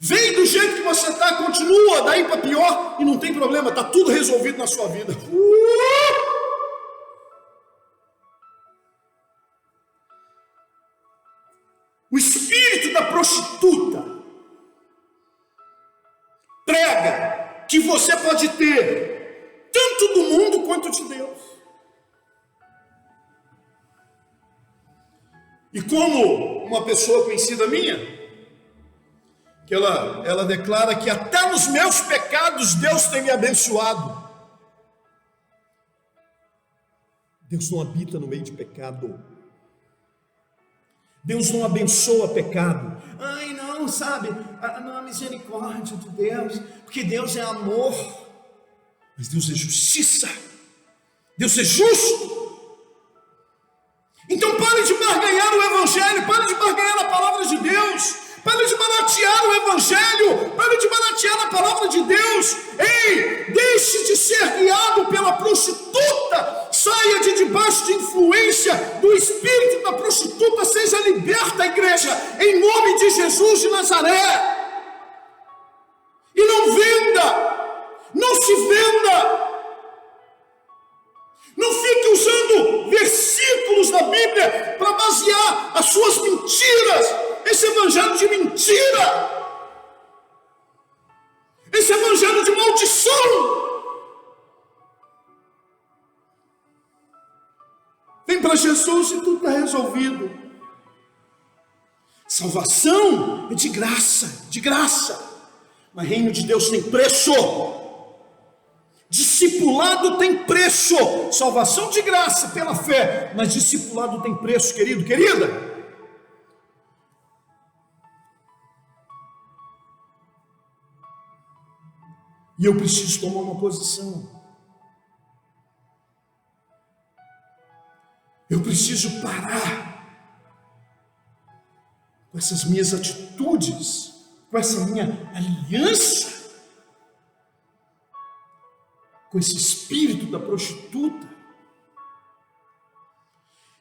Vem do jeito que você está, continua, daí para pior, e não tem problema, está tudo resolvido na sua vida. O espírito da prostituta prega que você pode ter tanto do mundo quanto de Deus. E como uma pessoa conhecida minha, que ela declara que até nos meus pecados Deus tem me abençoado. Deus não habita no meio de pecado. Deus não abençoa pecado. Ai, não, sabe, não há misericórdia de Deus, porque Deus é amor. Mas Deus é justiça. Deus é justo. Então pare de barganhar o evangelho, pare de barganhar a palavra de Deus. Pare de baratear o evangelho, pare de baratear a palavra de Deus. Ei, deixe de ser guiado pela prostituta, saia de debaixo de influência do espírito da prostituta, seja liberta, igreja, em nome de Jesus de Nazaré. E não venda, não se venda. Não fique usando versículos da Bíblia para basear as suas mentiras. Esse evangelho de mentira, esse evangelho de maldição. Vem para Jesus e tudo está resolvido. Salvação é de graça. Mas reino de Deus tem preço. Discipulado tem preço. Salvação de graça pela fé, mas discipulado tem preço, querido, querida. E eu preciso tomar uma posição. Eu preciso parar com essas minhas atitudes, com essa minha aliança com esse espírito da prostituta.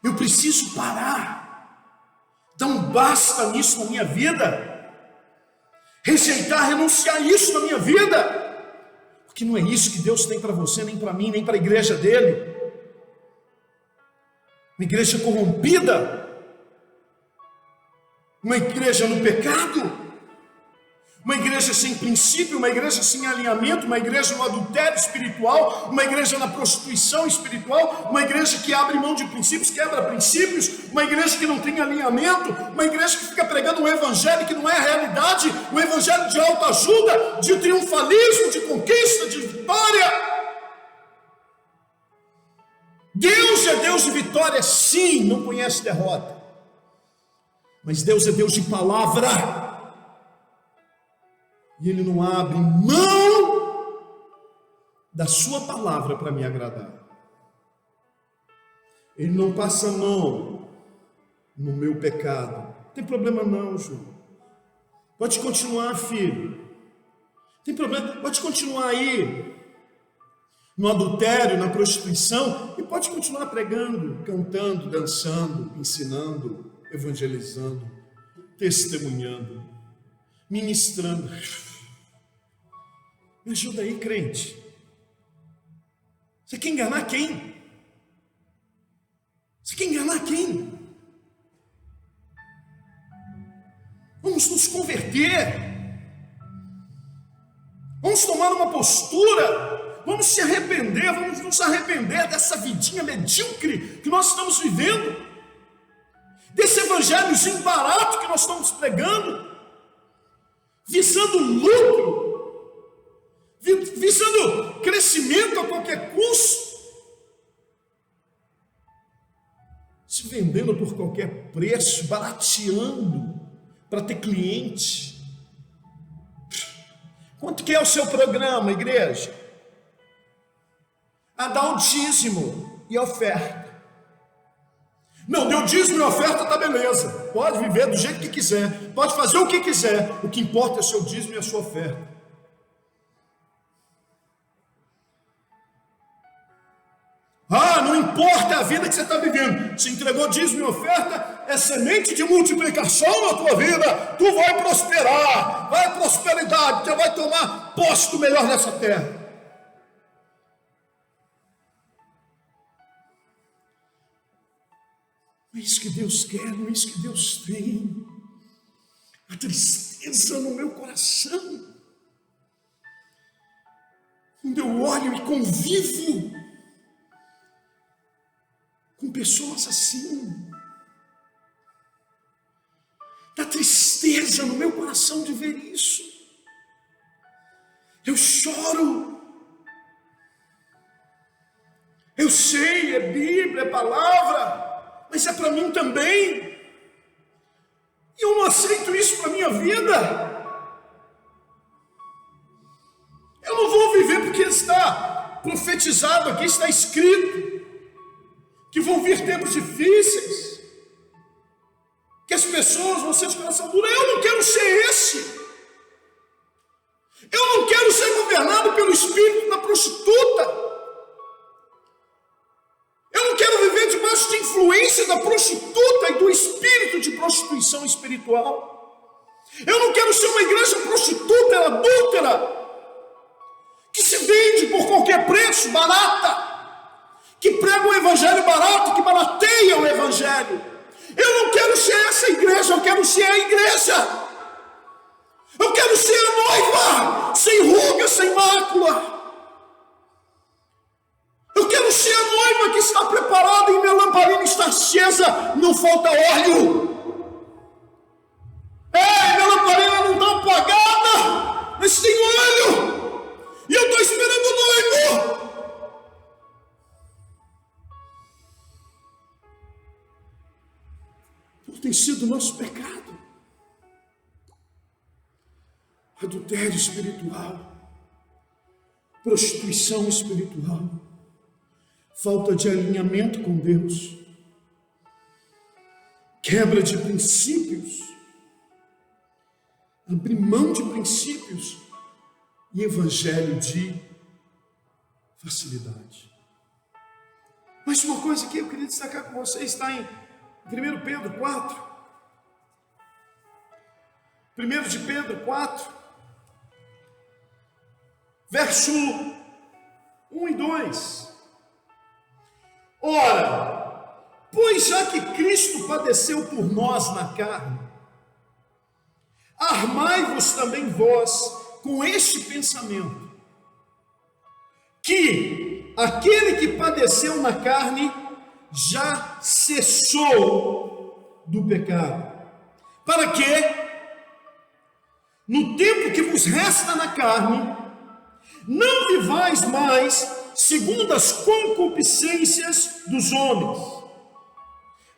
Eu preciso parar. dar um basta nisso na minha vida, rejeitar, renunciar isso na minha vida, porque não é isso que Deus tem para você, nem para mim, nem para a igreja dele. Uma igreja corrompida, uma igreja no pecado, uma igreja sem princípio, uma igreja sem alinhamento, uma igreja no adultério espiritual, uma igreja na prostituição espiritual, uma igreja que abre mão de princípios, quebra princípios, uma igreja que não tem alinhamento, uma igreja que fica pregando um evangelho que não é a realidade, um evangelho de autoajuda, de triunfalismo, de conquista, de vitória. Deus é Deus de vitória, sim, não conhece derrota, mas Deus é Deus de palavra. E Ele não abre mão da sua palavra para me agradar. Ele não passa a mão no meu pecado. Não tem problema não, João. Pode continuar, filho. Não tem problema, pode continuar aí no adultério, na prostituição, e pode continuar pregando, cantando, dançando, ensinando, evangelizando, testemunhando, ministrando. Me ajuda aí, crente. Você quer enganar quem? Você quer enganar quem? Vamos nos converter. Vamos tomar uma postura. Vamos se arrepender. Vamos nos arrepender dessa vidinha medíocre que nós estamos vivendo. Desse evangelhozinho barato que nós estamos pregando. Visando lucro. Visando crescimento a qualquer custo, se vendendo por qualquer preço, barateando para ter cliente. Quanto que é o seu programa, igreja? Dá o dízimo e a oferta. Não, deu dízimo e oferta, tá beleza, pode viver do jeito que quiser, pode fazer o que quiser, o que importa é o seu dízimo e a sua oferta. Não importa a vida que você está vivendo, se entregou dízimo e oferta, é semente de multiplicação na tua vida, tu vai prosperar, vai prosperidade, você vai tomar posse do melhor dessa terra. Não é isso que Deus quer, não é isso que Deus tem. A tristeza no meu coração, quando eu olho e convivo com pessoas assim, dá tristeza no meu coração de ver isso. Eu choro. Eu sei, é Bíblia, é palavra, mas é para mim também. E eu não aceito isso para a minha vida. Eu não vou viver porque está profetizado aqui, está escrito que vão vir tempos difíceis, que as pessoas vão ser de coração duro. Eu não quero ser esse. Eu não quero ser governado pelo espírito da prostituta. Eu não quero viver debaixo de influência da prostituta e do espírito de prostituição espiritual. Eu não quero ser uma igreja prostituta, adúltera, que se vende por qualquer preço, barata, que prega um evangelho barato, que barateia o evangelho. Eu não quero ser essa igreja, eu quero ser a igreja. Eu quero ser a noiva, sem ruga, sem mácula. Eu quero ser a noiva que está preparada e minha lamparina está acesa, não falta óleo. Minha lamparina não está apagada, mas tem óleo. E eu estou esperando o noivo. Tem sido o nosso pecado, adultério espiritual, prostituição espiritual, falta de alinhamento com Deus, quebra de princípios, abrir mão de princípios e evangelho de facilidade. Mas uma coisa que eu queria destacar com vocês está em 1 Pedro 4, 1 de Pedro 4, verso 1 e 2. Ora, pois já que Cristo padeceu por nós na carne, armai-vos também vós com este pensamento, que aquele que padeceu na carne já cessou do pecado, para que, no tempo que vos resta na carne, não vivais mais segundo as concupiscências dos homens,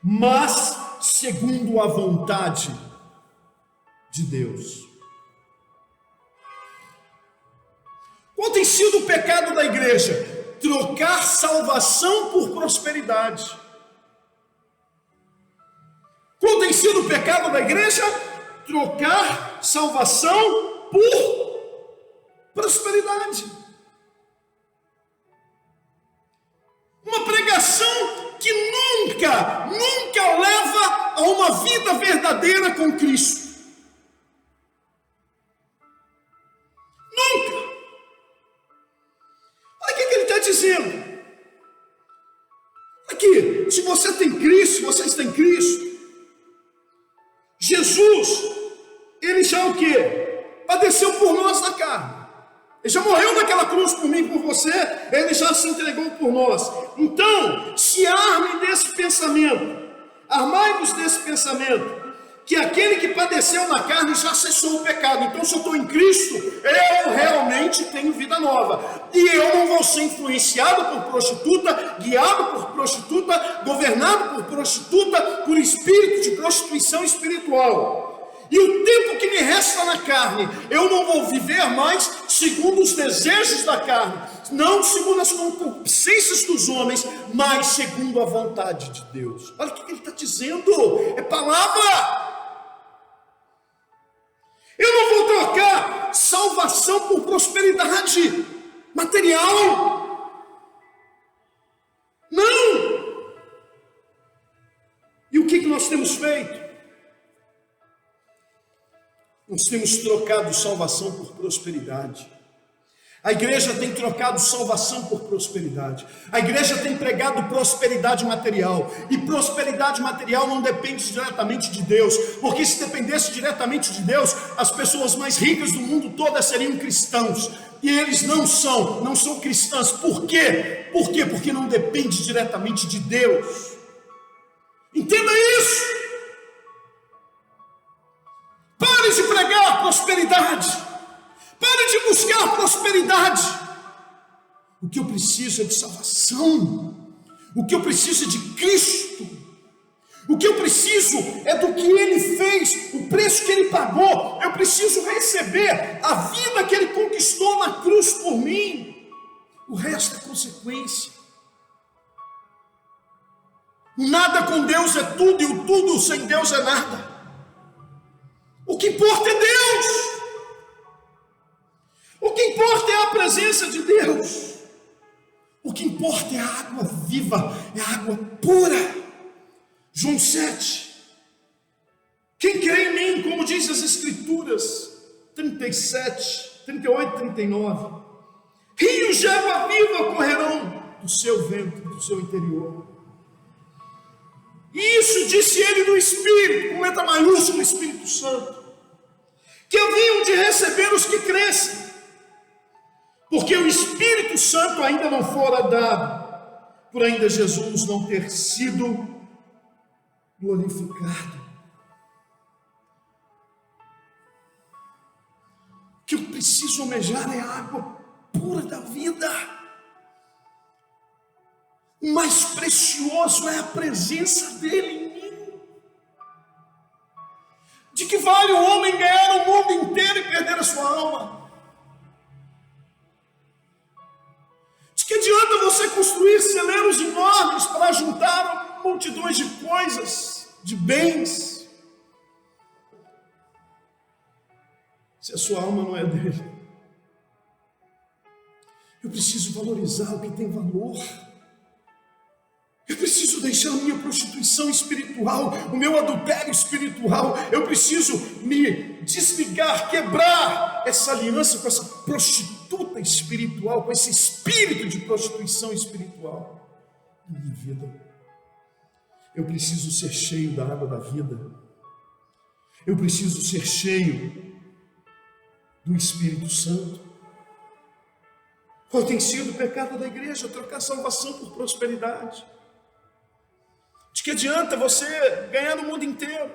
mas segundo a vontade de Deus. Qual tem sido o pecado da igreja? Trocar salvação por prosperidade. Qual tem sido o pecado da igreja? Trocar salvação por prosperidade. Uma pregação que nunca leva a uma vida verdadeira com Cristo. Nunca. Olha o que ele está dizendo. Aqui, se você tem Cristo, se vocês têm Cristo, Jesus, ele já o quê? Padeceu por nós na carne. Ele já morreu naquela cruz por mim e por você. Ele já se entregou por nós. Então, se armem desse pensamento. Armai-vos desse pensamento. Que aquele que padeceu na carne já cessou o pecado. Então, se eu estou em Cristo, eu realmente tenho vida nova. E eu não vou ser influenciado por prostituta, guiado por prostituta, governado por prostituta, por espírito de prostituição espiritual. E o tempo que me resta na carne, eu não vou viver mais segundo os desejos da carne, não segundo as concupiscências dos homens, mas segundo a vontade de Deus. Olha o que ele está dizendo, é palavra. Eu não vou trocar salvação por prosperidade material. Não. E o que nós temos feito? Nós temos trocado salvação por prosperidade. A igreja tem trocado salvação por prosperidade. A igreja tem pregado prosperidade material. E prosperidade material não depende diretamente de Deus. Porque se dependesse diretamente de Deus, as pessoas mais ricas do mundo todas seriam cristãos. E eles não são cristãs. Por quê? Por quê? Porque não depende diretamente de Deus. Entenda isso. Pare de pregar prosperidade. Pare de buscar prosperidade. O que eu preciso é de salvação. O que eu preciso é de Cristo. O que eu preciso é do que Ele fez, o preço que Ele pagou. Eu preciso receber a vida que Ele conquistou na cruz por mim. O resto é consequência. O nada com Deus é tudo e o tudo sem Deus é nada. O que importa é Deus. O que importa é a presença de Deus. O que importa é a água viva, é a água pura. João 7. Quem crê em mim, como diz as Escrituras, 37, 38, 39. Rios de água viva correrão do seu ventre, do seu interior. E isso disse ele no Espírito, com letra maiúscula, Espírito Santo, que haviam de receber os que crescem, porque o Espírito Santo ainda não fora dado, por ainda Jesus não ter sido glorificado. O que eu preciso almejar é a água pura da vida. O mais precioso é a presença dele em mim. De que vale o homem ganhar o mundo inteiro e perder a sua alma? De que adianta você construir celeiros enormes para juntar multidões de coisas, de bens, se a sua alma não é dele? Eu preciso valorizar o que tem valor. Eu preciso preciso deixar a minha prostituição espiritual, o meu adultério espiritual. Eu preciso me desligar, quebrar essa aliança com essa prostituta espiritual, com esse espírito de prostituição espiritual na minha vida. Eu preciso ser cheio da água da vida. Eu preciso ser cheio do Espírito Santo. Qual tem sido o pecado da igreja? Trocar salvação por prosperidade. De que adianta você ganhar no mundo inteiro?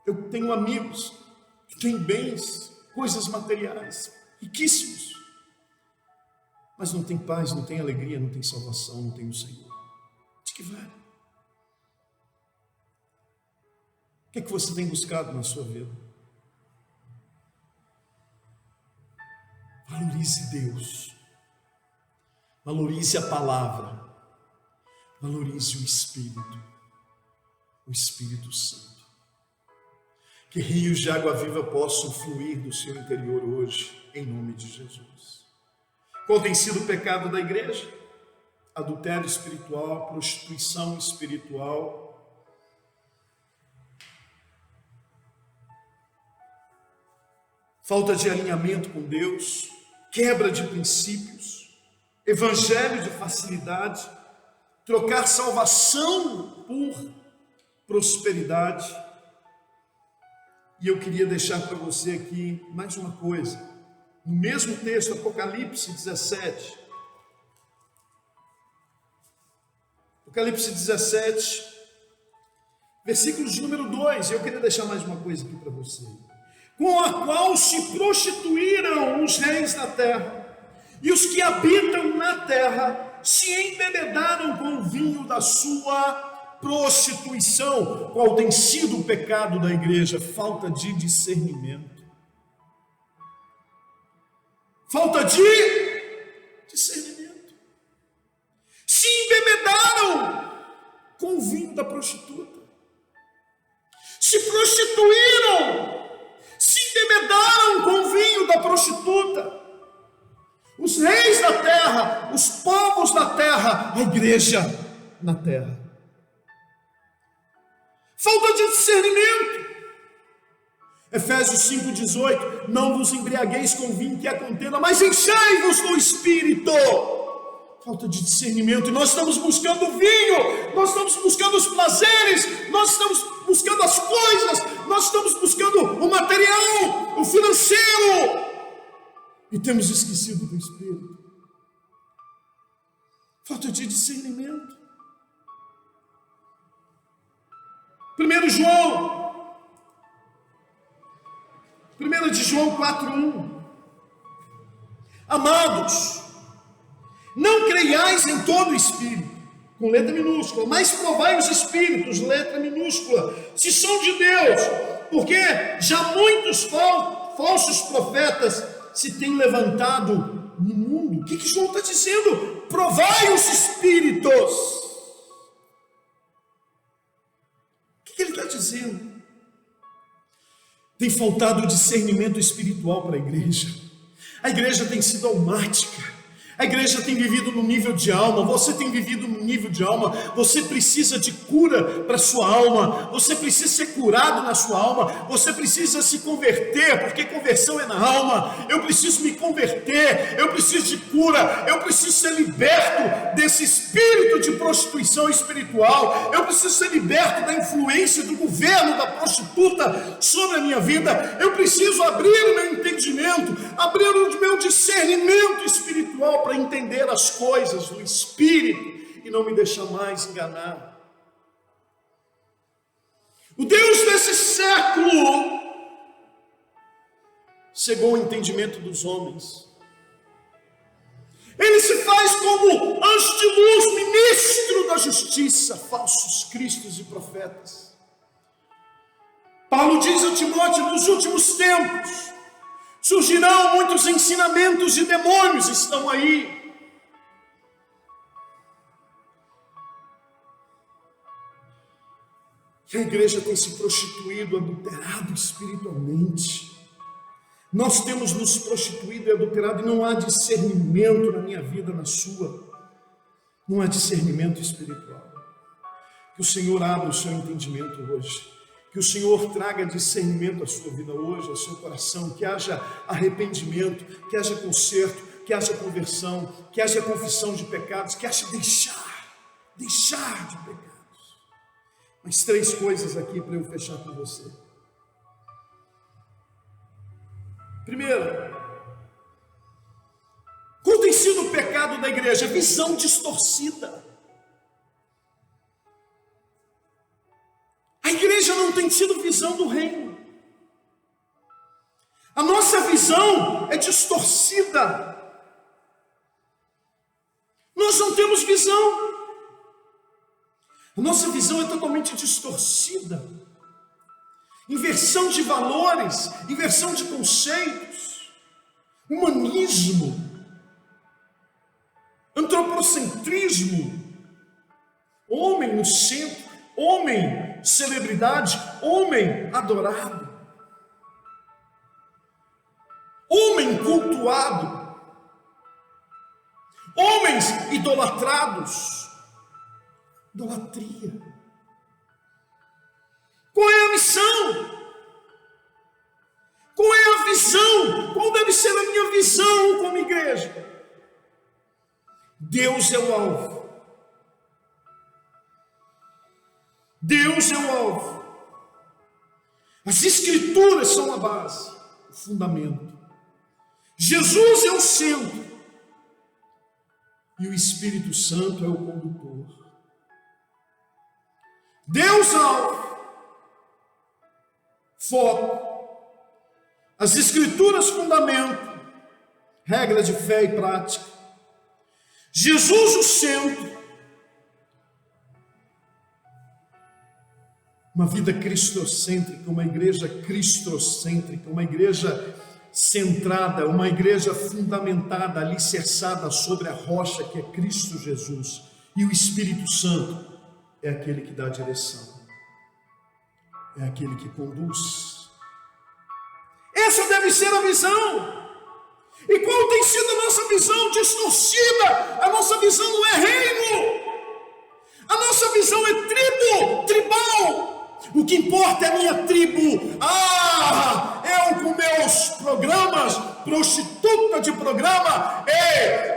Eu tenho amigos que têm bens, coisas materiais, riquíssimos, mas não tem paz, não tem alegria, não tem salvação, não tem o Senhor. De que vale? O que é que você tem buscado na sua vida? Valorize Deus, valorize a palavra, valorize o Espírito Santo. Que rios de água viva possam fluir do seu interior hoje, em nome de Jesus. Qual tem sido o pecado da igreja? Adultério espiritual, prostituição espiritual, falta de alinhamento com Deus, quebra de princípios, evangelho de facilidade, trocar salvação por prosperidade. E eu queria deixar para você aqui mais uma coisa. No mesmo texto, Apocalipse 17. Apocalipse 17, versículos de número 2. Eu queria deixar mais uma coisa aqui para você. Com a qual se prostituíram os reis da terra, e os que habitam na terra se embebedaram com o vinho da sua prostituição. Qual tem sido o pecado da igreja? Falta de discernimento. Falta de discernimento. Se embebedaram com o vinho da prostituta. Se prostituíram. Se embebedaram com o vinho da prostituta. Os reis da terra, os povos da terra, a igreja na terra. Falta de discernimento. Efésios 5,18: não vos embriagueis com vinho que é contenda, mas enchei-vos do Espírito. Falta de discernimento. E nós estamos buscando o vinho, nós estamos buscando os prazeres, nós estamos buscando as coisas, nós estamos buscando o material, o financeiro, e temos esquecido do Espírito. Falta de discernimento. 1 de João 4,1: amados, não creiais em todo o Espírito, com letra minúscula, mas provai os Espíritos, letra minúscula, se são de Deus, porque já muitos falsos profetas se têm levantado no mundo. O que João está dizendo? Provai os Espíritos. O que ele está dizendo? Tem faltado o discernimento espiritual para a igreja. A igreja tem sido almática. A igreja tem vivido no nível de alma. Você tem vivido no nível de alma. Você precisa de cura para a sua alma. Você precisa ser curado na sua alma. Você precisa se converter, porque conversão é na alma. Eu preciso me converter. Eu preciso de cura. Eu preciso ser liberto desse espírito de prostituição espiritual. Eu preciso ser liberto da influência do governo da prostituta sobre a minha vida. Eu preciso abrir o meu entendimento, abrir o meu discernimento espiritual para entender as coisas do Espírito e não me deixar mais enganar. O Deus desse século cegou o entendimento dos homens. Ele se faz como anjo de luz, ministro da justiça, falsos cristos e profetas. Paulo diz a Timóteo: nos últimos tempos surgirão muitos ensinamentos de demônios, estão aí. E a igreja tem se prostituído, adulterado espiritualmente. Nós temos nos prostituído e adulterado, e não há discernimento na minha vida, na sua. não há discernimento espiritual. Que o Senhor abra o seu entendimento hoje. Que o Senhor traga discernimento à sua vida hoje, ao seu coração. Que haja arrependimento, que haja conserto, que haja conversão, que haja confissão de pecados, que haja deixar de pecados. Mas 3 coisas aqui para eu fechar com você. Primeiro, qual tem sido o pecado da igreja? Visão distorcida. A igreja não tem tido visão do reino. A nossa visão é distorcida. Nós não temos visão. A nossa visão é totalmente distorcida. Inversão de valores, inversão de conceitos, humanismo, antropocentrismo, homem no centro, homem celebridade, homem adorado, homem cultuado, homens idolatrados, idolatria. Qual é a missão? Qual é a visão? Qual deve ser a minha visão como igreja? Deus é o alvo. Deus é o alvo. As Escrituras são a base, o fundamento. Jesus é o centro. E o Espírito Santo é o condutor. Deus alvo. Foco. As Escrituras fundamento. Regra de fé e prática. Jesus o centro. Uma vida cristocêntrica, uma igreja cristocêntrica, uma igreja centrada, uma igreja fundamentada, alicerçada sobre a rocha que é Cristo Jesus. E o Espírito Santo é aquele que dá a direção, é aquele que conduz. Essa deve ser a visão. E qual tem sido a nossa visão distorcida? A nossa visão não é reino. A nossa visão é tribo, tribal. O que importa é a minha tribo. Eu com meus programas, prostituta de programa,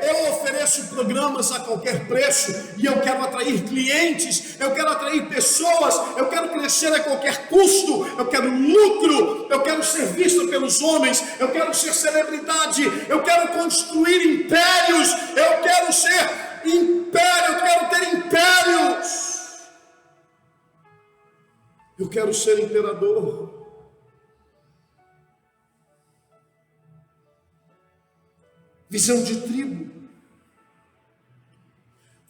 eu ofereço programas a qualquer preço, e eu quero atrair clientes, eu quero atrair pessoas, eu quero crescer a qualquer custo, eu quero lucro, eu quero ser visto pelos homens, eu quero ser celebridade, eu quero construir impérios, eu quero ser império, eu quero ter impérios. Eu quero ser imperador. Visão de tribo.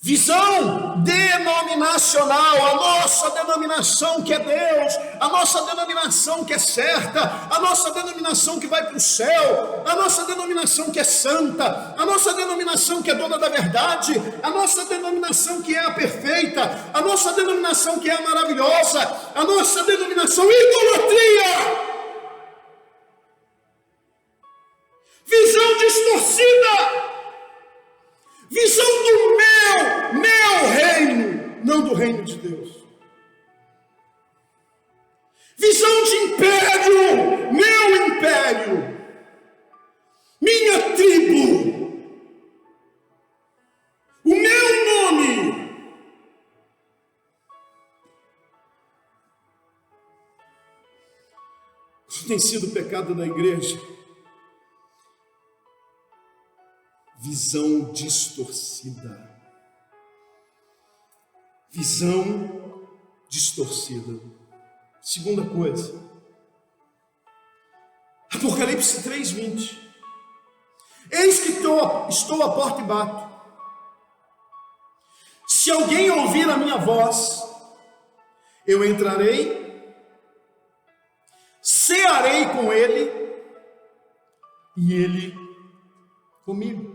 Visão denominacional. A nossa denominação que é Deus. A nossa denominação que é certa. A nossa denominação que vai para o céu. A nossa denominação que é santa. A nossa denominação que é dona da verdade. A nossa denominação que é a perfeita. A nossa denominação que é a maravilhosa. A nossa denominação idolatria. Visão distorcida. Visão do meu reino, não do reino de Deus. Visão de império, meu império, minha tribo, o meu nome. Isso tem sido o pecado da igreja. Visão distorcida. Visão distorcida. Segunda coisa. Apocalipse 3:20. Eis que estou à porta e bato. Se alguém ouvir a minha voz, eu entrarei, cearei com ele, e ele comigo.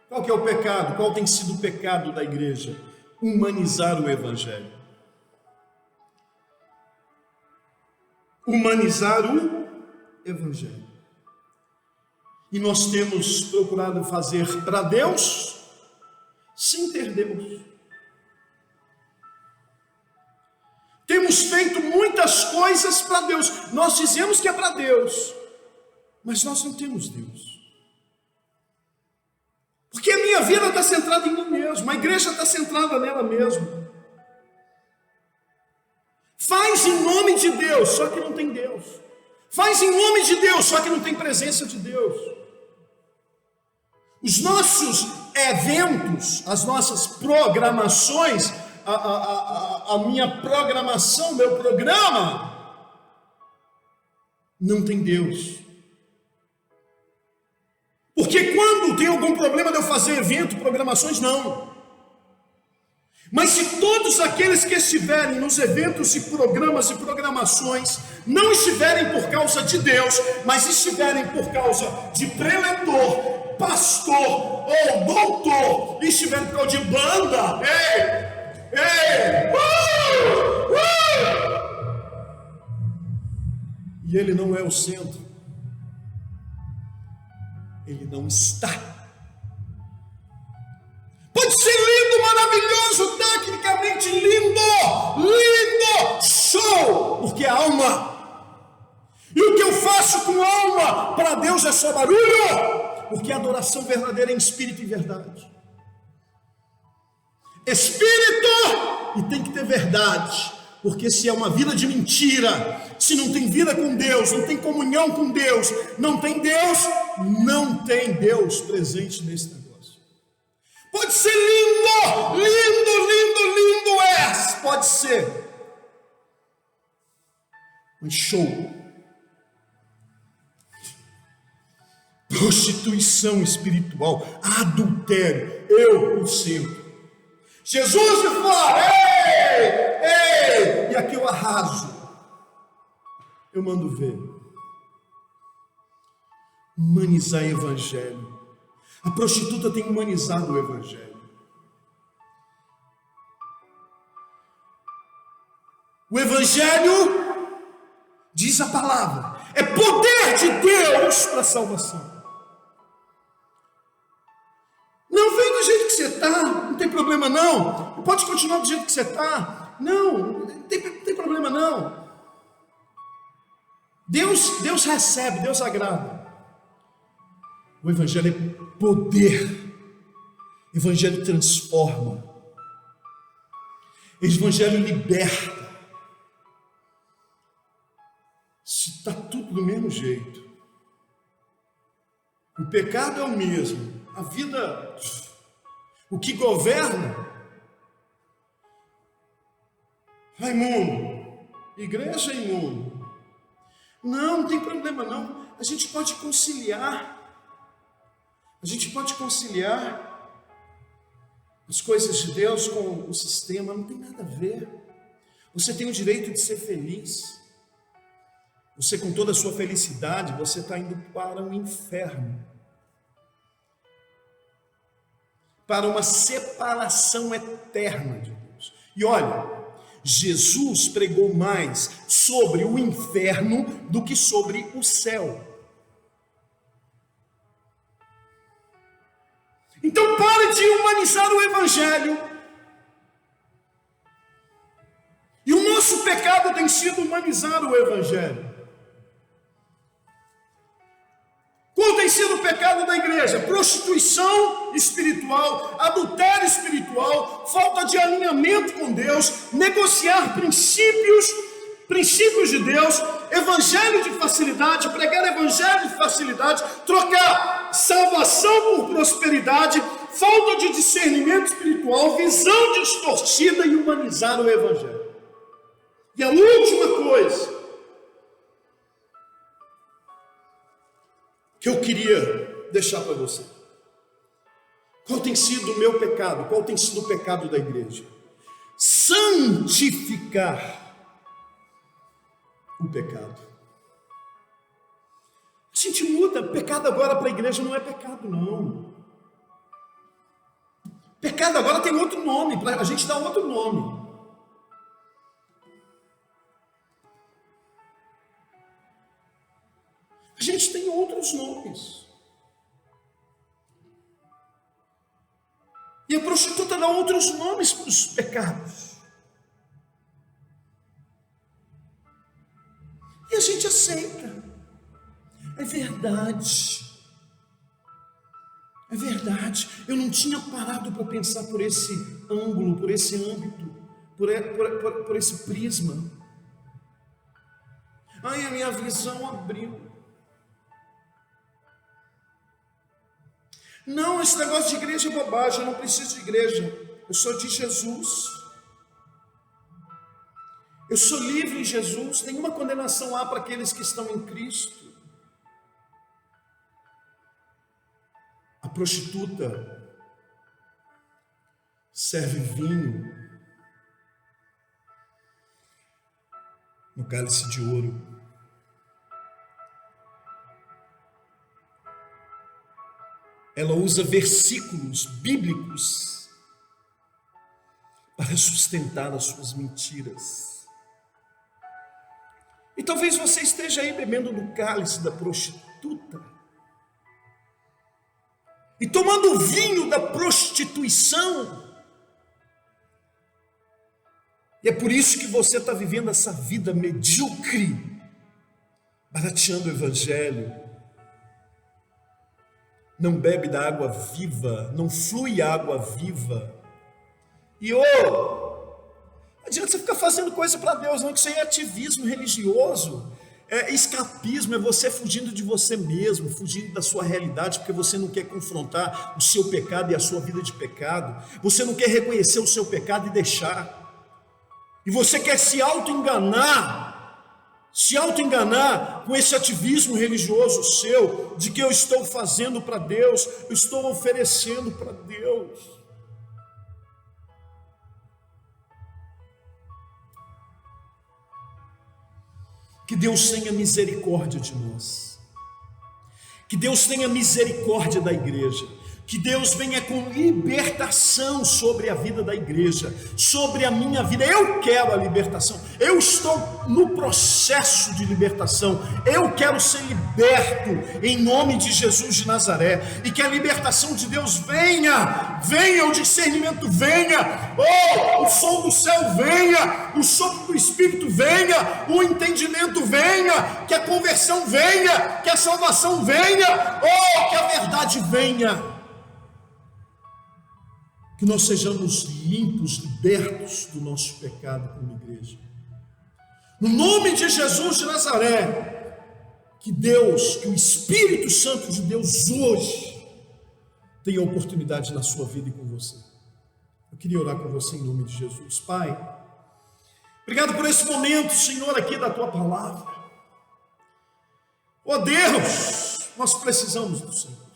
Qual que é o pecado? Qual tem sido o pecado da igreja? Humanizar o evangelho. Humanizar o evangelho. E nós temos procurado fazer para Deus sem ter Deus. Temos feito muitas coisas para Deus. Nós dizemos que é para Deus, mas nós não temos Deus. Porque a minha vida está centrada em mim mesmo, a igreja está centrada nela mesma. Faz em nome de Deus, só que não tem Deus. Faz em nome de Deus, só que não tem presença de Deus. Os nossos eventos, as nossas programações, a minha programação, meu programa, não tem Deus. Porque quando tem algum problema de eu fazer evento, programações, não. Mas se todos aqueles que estiverem nos eventos e programas e programações não estiverem por causa de Deus, mas estiverem por causa de preletor, pastor ou doutor, e estiverem por causa de banda, e ele não é o centro, ele não está. Pode ser lindo, maravilhoso, tecnicamente lindo, show, porque é alma. E o que eu faço com alma para Deus é só barulho, porque a adoração verdadeira é em espírito e verdade. Espírito, e tem que ter verdade, porque se é uma vida de mentira, se não tem vida com Deus, não tem comunhão com Deus, não tem Deus presente nesse negócio. Pode ser lindo, pode ser, mas show, prostituição espiritual, adultério, eu o sinto. Jesus me fala, ei, e aqui eu arraso, eu mando ver. Humanizar evangelho. A prostituta tem humanizado o evangelho. O evangelho, diz a palavra, é poder de Deus para a salvação. Não, vem do jeito que você está, não tem problema não. Pode continuar do jeito que você está. Não tem problema não. Deus recebe, Deus agrada. O evangelho é poder. O evangelho transforma. O evangelho liberta. Se está tudo do mesmo jeito, o pecado é o mesmo, a vida, o que governa, imundo, igreja imundo. Não tem problema não, a gente pode conciliar. A gente pode conciliar as coisas de Deus com o sistema, não tem nada a ver. Você tem o direito de ser feliz. Você, com toda a sua felicidade, você está indo para um inferno, para uma separação eterna de Deus. E olha, Jesus pregou mais sobre o inferno do que sobre o céu. Então pare de humanizar o evangelho. E o nosso pecado tem sido humanizar o evangelho. Qual tem sido o pecado da igreja? Prostituição espiritual, adultério espiritual, falta de alinhamento com Deus, negociar princípios de Deus, evangelho de facilidade, pregar evangelho de facilidade, trocar salvação por prosperidade, falta de discernimento espiritual, visão distorcida e humanizar o evangelho. E a última coisa que eu queria deixar para você, qual tem sido o meu pecado? Qual tem sido o pecado da igreja? Santificar o pecado. A gente muda, pecado agora para a igreja não é pecado não. Pecado agora tem outro nome, a gente dá outro nome. A gente tem outros nomes. E a prostituta dá outros nomes para os pecados. E a gente aceita. É verdade. É verdade. Eu não tinha parado para pensar por esse ângulo, por esse âmbito, por esse prisma. Ai, a minha visão abriu. Não, esse negócio de igreja é bobagem, eu não preciso de igreja. Eu sou de Jesus. Eu sou livre em Jesus. Nenhuma condenação há para aqueles que estão em Cristo. A prostituta serve vinho no cálice de ouro. Ela usa versículos bíblicos para sustentar as suas mentiras. E talvez você esteja aí bebendo do cálice da prostituta e tomando o vinho da prostituição. E é por isso que você está vivendo essa vida medíocre, barateando o evangelho. Não bebe da água viva, não flui água viva. E não adianta você ficar fazendo coisa para Deus, não, que isso aí é ativismo religioso, é escapismo, é você fugindo de você mesmo, fugindo da sua realidade, porque você não quer confrontar o seu pecado e a sua vida de pecado, você não quer reconhecer o seu pecado e deixar, e você quer se auto-enganar com esse ativismo religioso seu, de que eu estou fazendo para Deus, eu estou oferecendo para Deus. Que Deus tenha misericórdia de nós, que Deus tenha misericórdia da igreja, que Deus venha com libertação sobre a vida da igreja, sobre a minha vida. Eu quero a libertação, eu estou no processo de libertação, eu quero ser liberto em nome de Jesus de Nazaré, e que a libertação de Deus venha, o discernimento venha, o som do céu venha, o sopro do Espírito venha, o entendimento venha, que a conversão venha, que a salvação venha, que a verdade venha. Que nós sejamos limpos, libertos do nosso pecado como igreja. No nome de Jesus de Nazaré, que o Espírito Santo de Deus hoje tenha oportunidade na sua vida e com você. Eu queria orar com você em nome de Jesus. Pai, obrigado por esse momento, Senhor, aqui da Tua Palavra. Deus, nós precisamos do Senhor.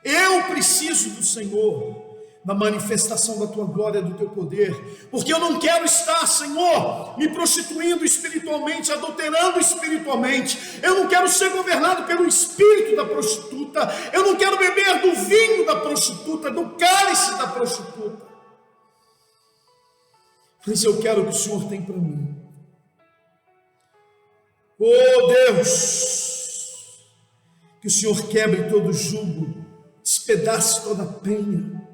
Eu preciso do Senhor, da manifestação da Tua glória, do Teu poder, porque eu não quero estar, Senhor, me prostituindo espiritualmente, adulterando espiritualmente. Eu não quero ser governado pelo espírito da prostituta, eu não quero beber do vinho da prostituta, do cálice da prostituta, mas eu quero o que o Senhor tem para mim. Deus, que o Senhor quebre todo jugo, despedace toda penha,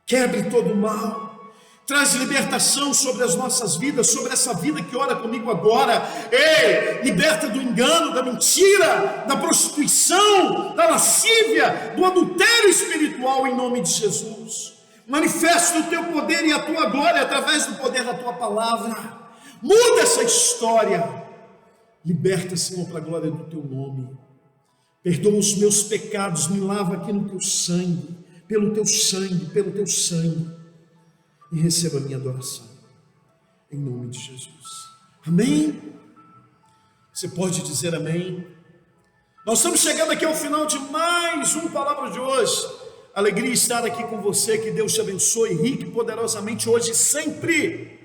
quebre todo o mal, traz libertação sobre as nossas vidas, sobre essa vida que ora comigo agora. Liberta do engano, da mentira, da prostituição, da lascívia, do adultério espiritual em nome de Jesus. Manifesta o Teu poder e a Tua glória através do poder da Tua palavra. Muda essa história. Liberta, Senhor, para a glória do Teu nome. Perdoa os meus pecados, me lava aqui no Teu sangue, pelo Teu sangue, e receba a minha adoração, em nome de Jesus. Amém? Você pode dizer amém? Nós estamos chegando aqui ao final de mais uma palavra de hoje. Alegria estar aqui com você, que Deus te abençoe rique e poderosamente hoje e sempre.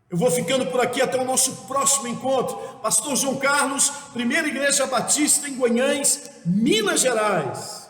Eu vou ficando por aqui até o nosso próximo encontro. Pastor João Carlos, Primeira Igreja Batista em Guanhães, Minas Gerais.